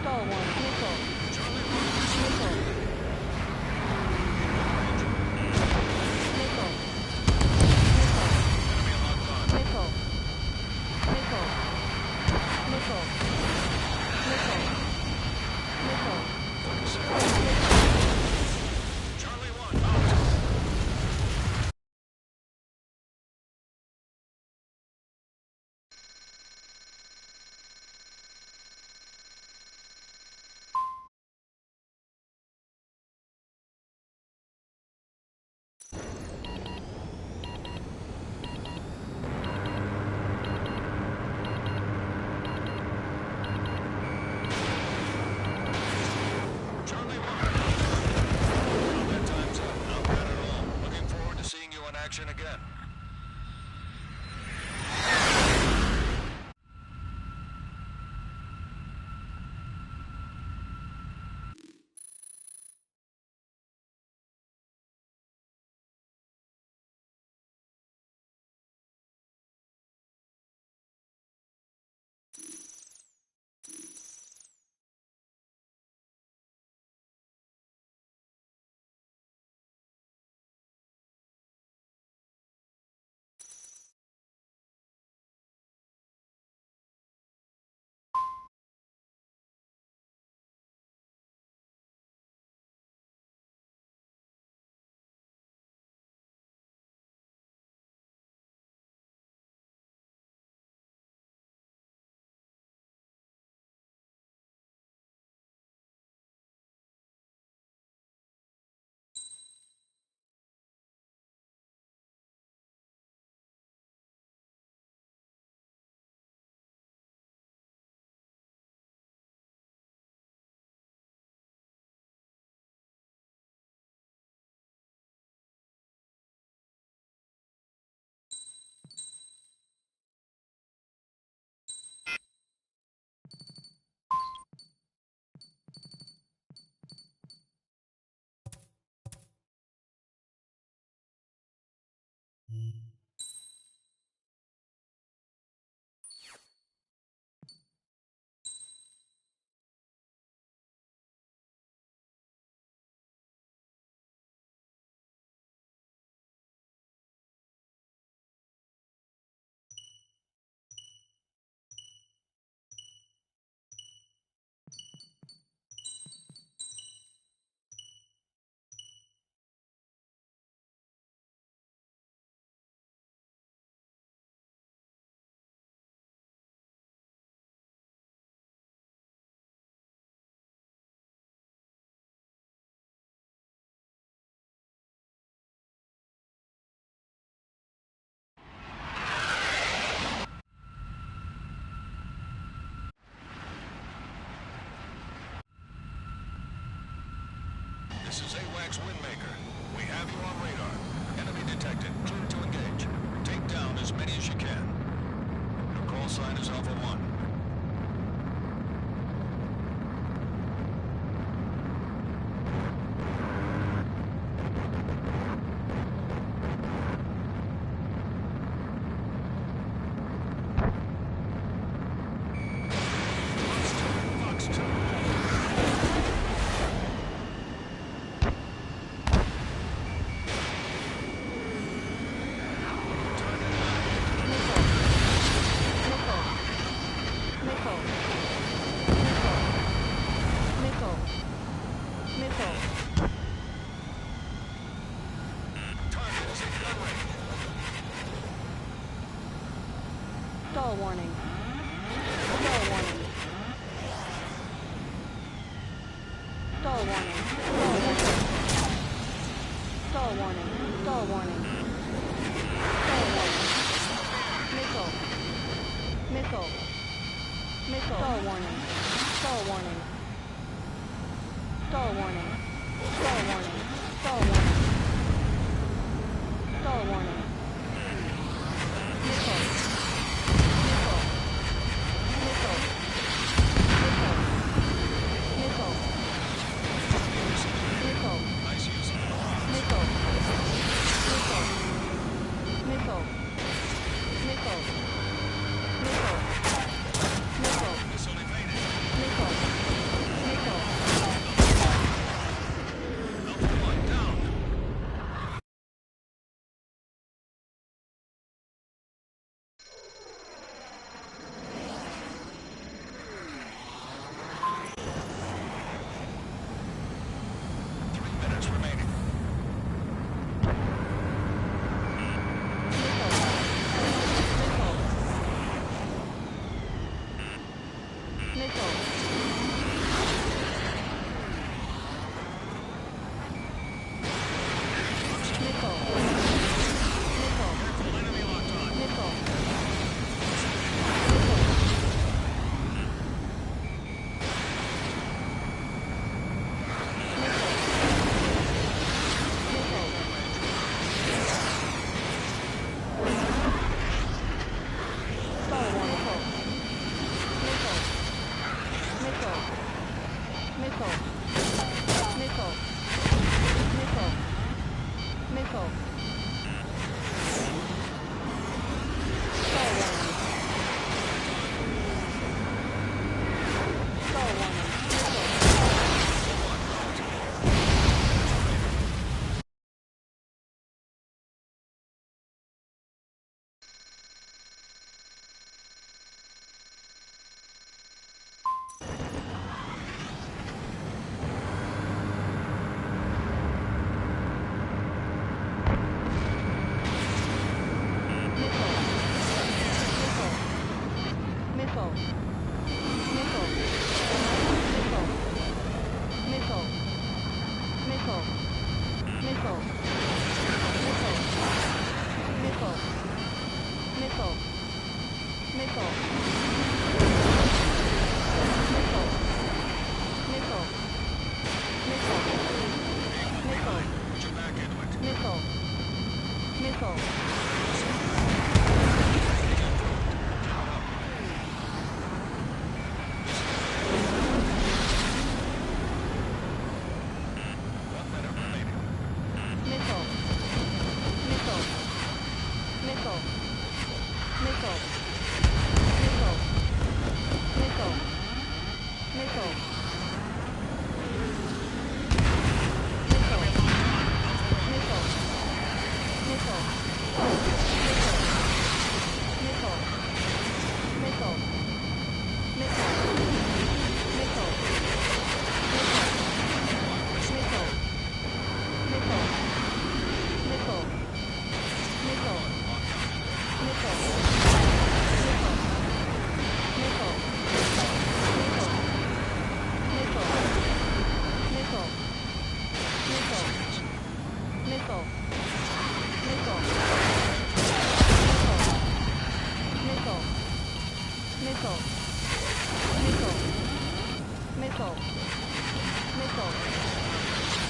Stall warning. Missile. Charlie 1. Missile. Missile. Enemy locked on. Missile. Missile. Missile. Missile. Missile. 30 seconds. Charlie 1 out. This is AWACS Windmaker. We have you on radar. Enemy detected. Clear to engage. Take down as many as you can. Your call sign is Alpha 1. Stall warning. Stall warning. Stall warning. Stall warning. Stall warning. Stall warning. Missile. Missile. Missile. Stall warning. Stall warning. Stall warning. Stall warning. Stall warning. Stall warning. Missile.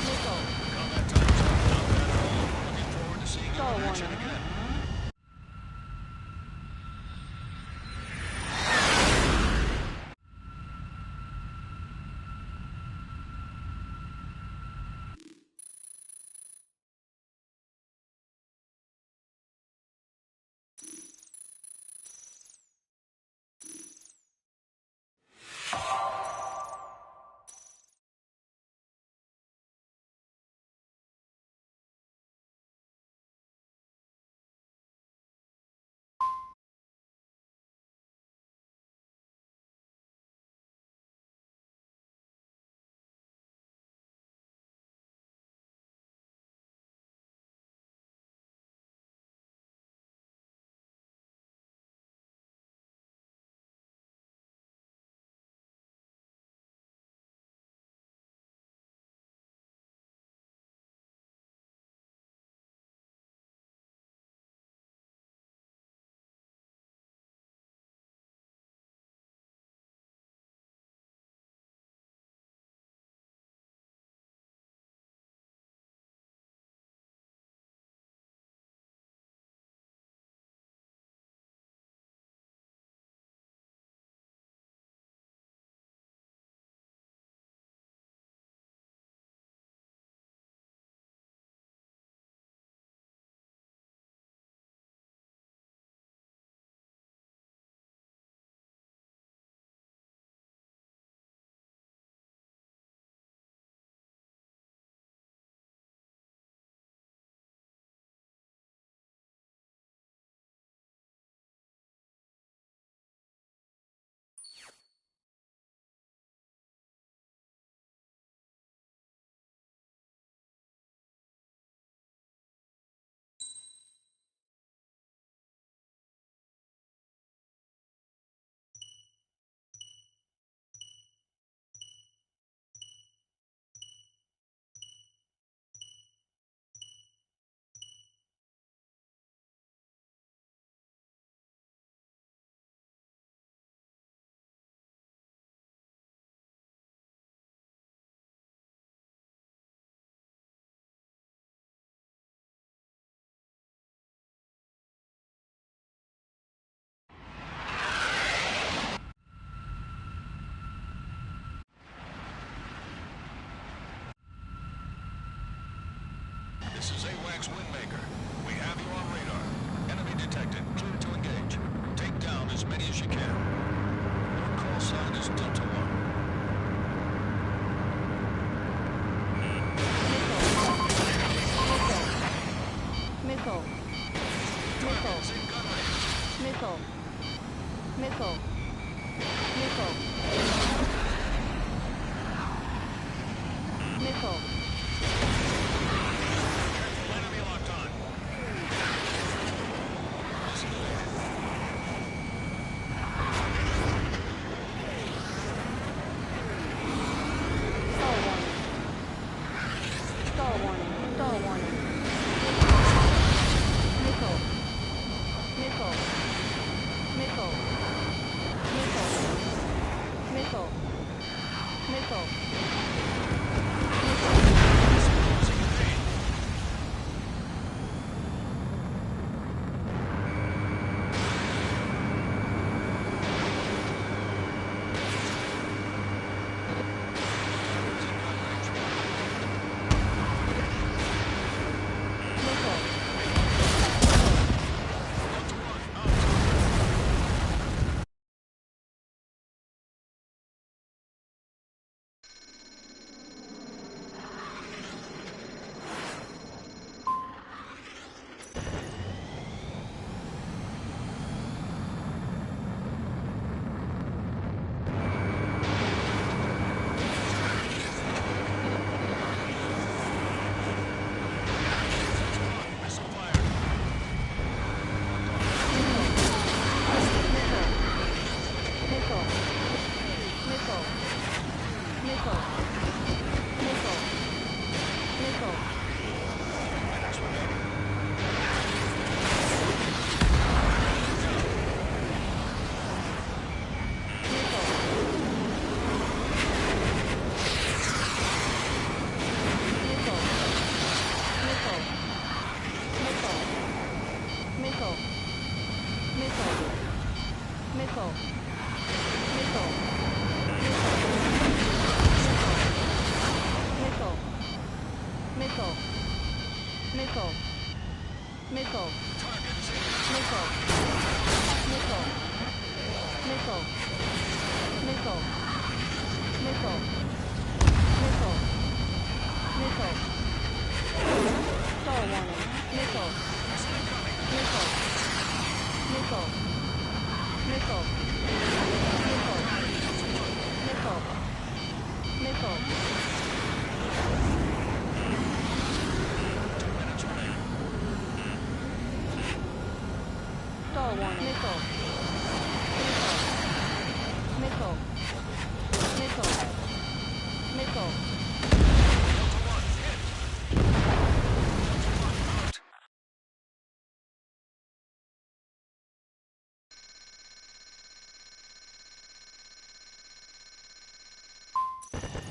Missile. Action warning. again. This is AWACS Windmaker. We have you on radar. Enemy detected. Clear to engage. Take down as many as you can. Your call sign is Delta 1. Missile. Missile. Targets in gun range. Missile. Missile. Missile. Missile. Enemy locked on. Stall warning. Stall warning. Stall warning. Missile. Missile. Missile. Missile. Missile. Missile. Losing in range. Missile fired. Missile. Missile. Missile. Missile. Missile. Minutes remaining. Missile. Missile. Missile. Missile. Missile. Target is in. Missile. Missile. Missile. Missile. Missile. Missile. Missile. Star warning. Missile. Missile. Missile. Missile. Missile. Missile. Missile. 2 minutes remaining. Star warning. Missile. Missile. Missile. Missile. Delta 1, hit. Delta 1,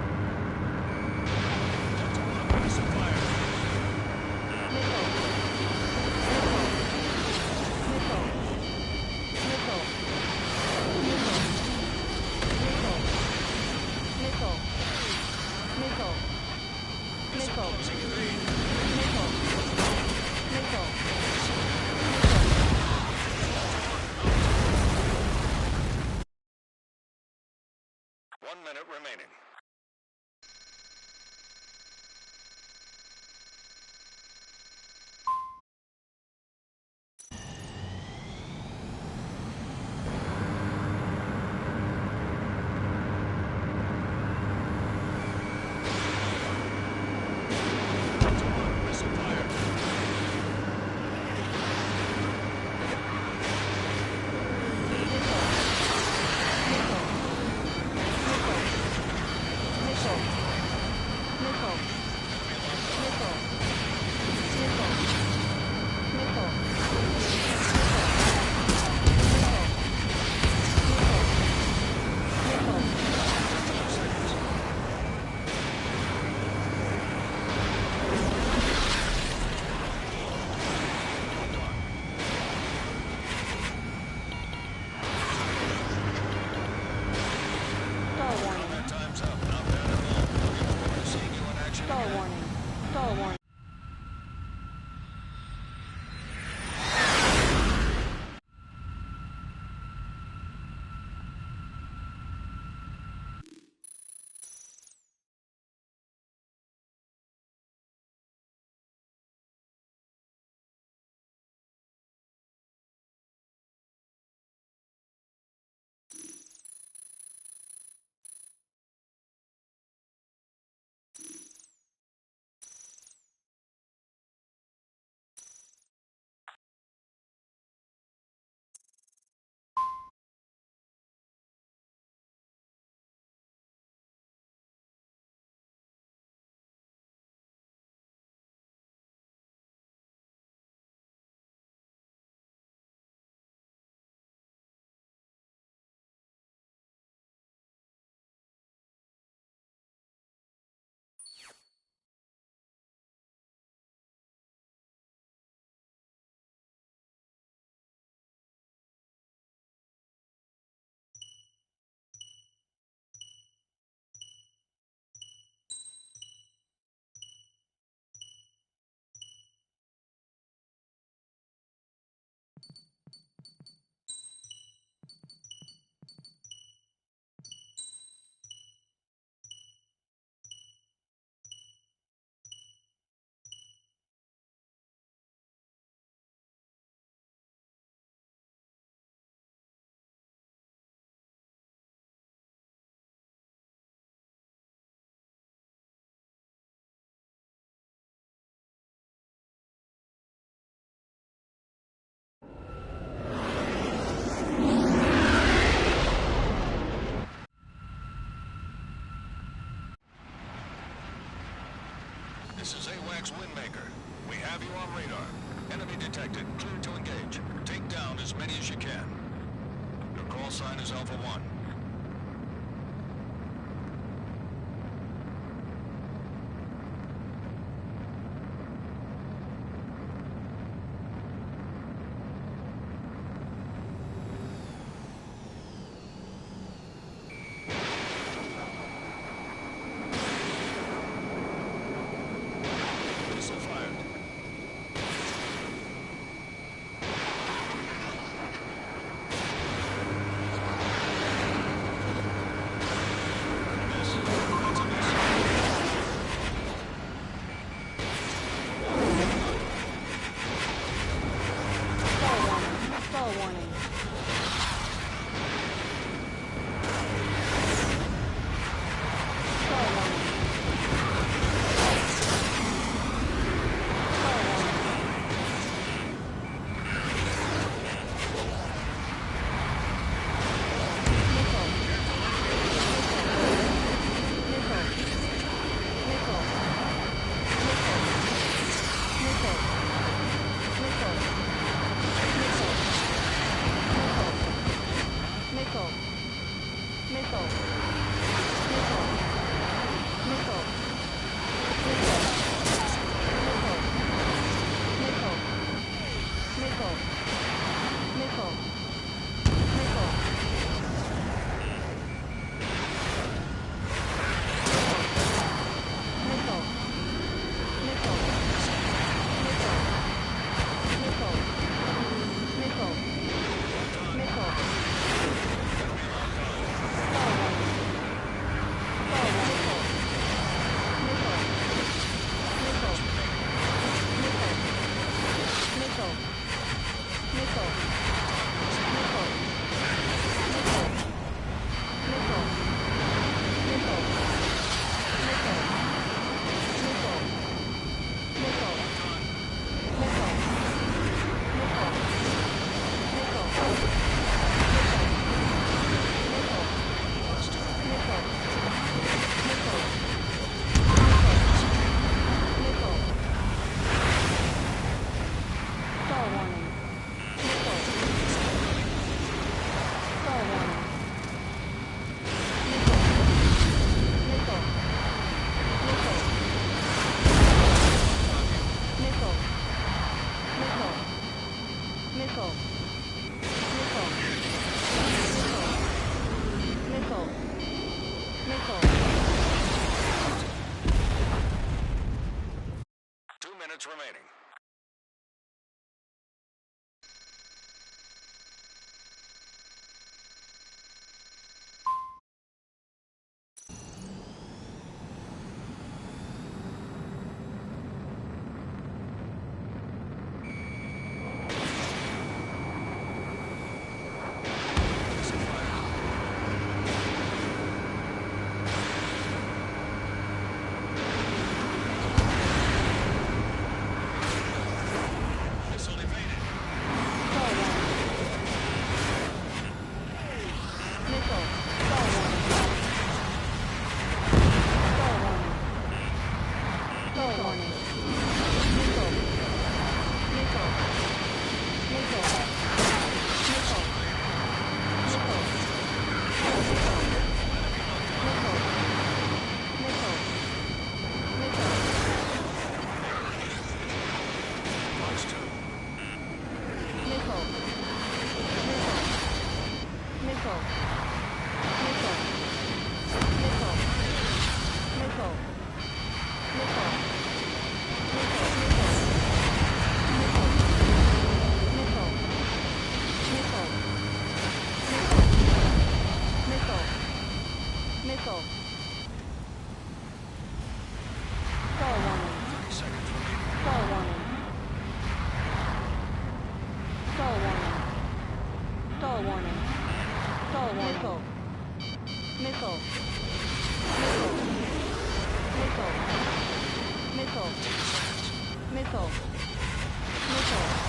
out. Delta 1, missile fire. Missile. Missile. Missile. Missile. Missile. Missile. Missile. Closing in 3. Missile. Missile. 1 minute remaining. Delta 1, missile fire. That time's up. Not bad at all. Looking forward to seeing you in action Star again. warning. Star warning. This is AWACS Windmaker. We have you on radar. Enemy detected. Clear to engage. Take down as many as you can. Your call sign is Alpha 1. Stall warning. Stall warning. Missile. Missile. Missile. Missile. Missile. Missile.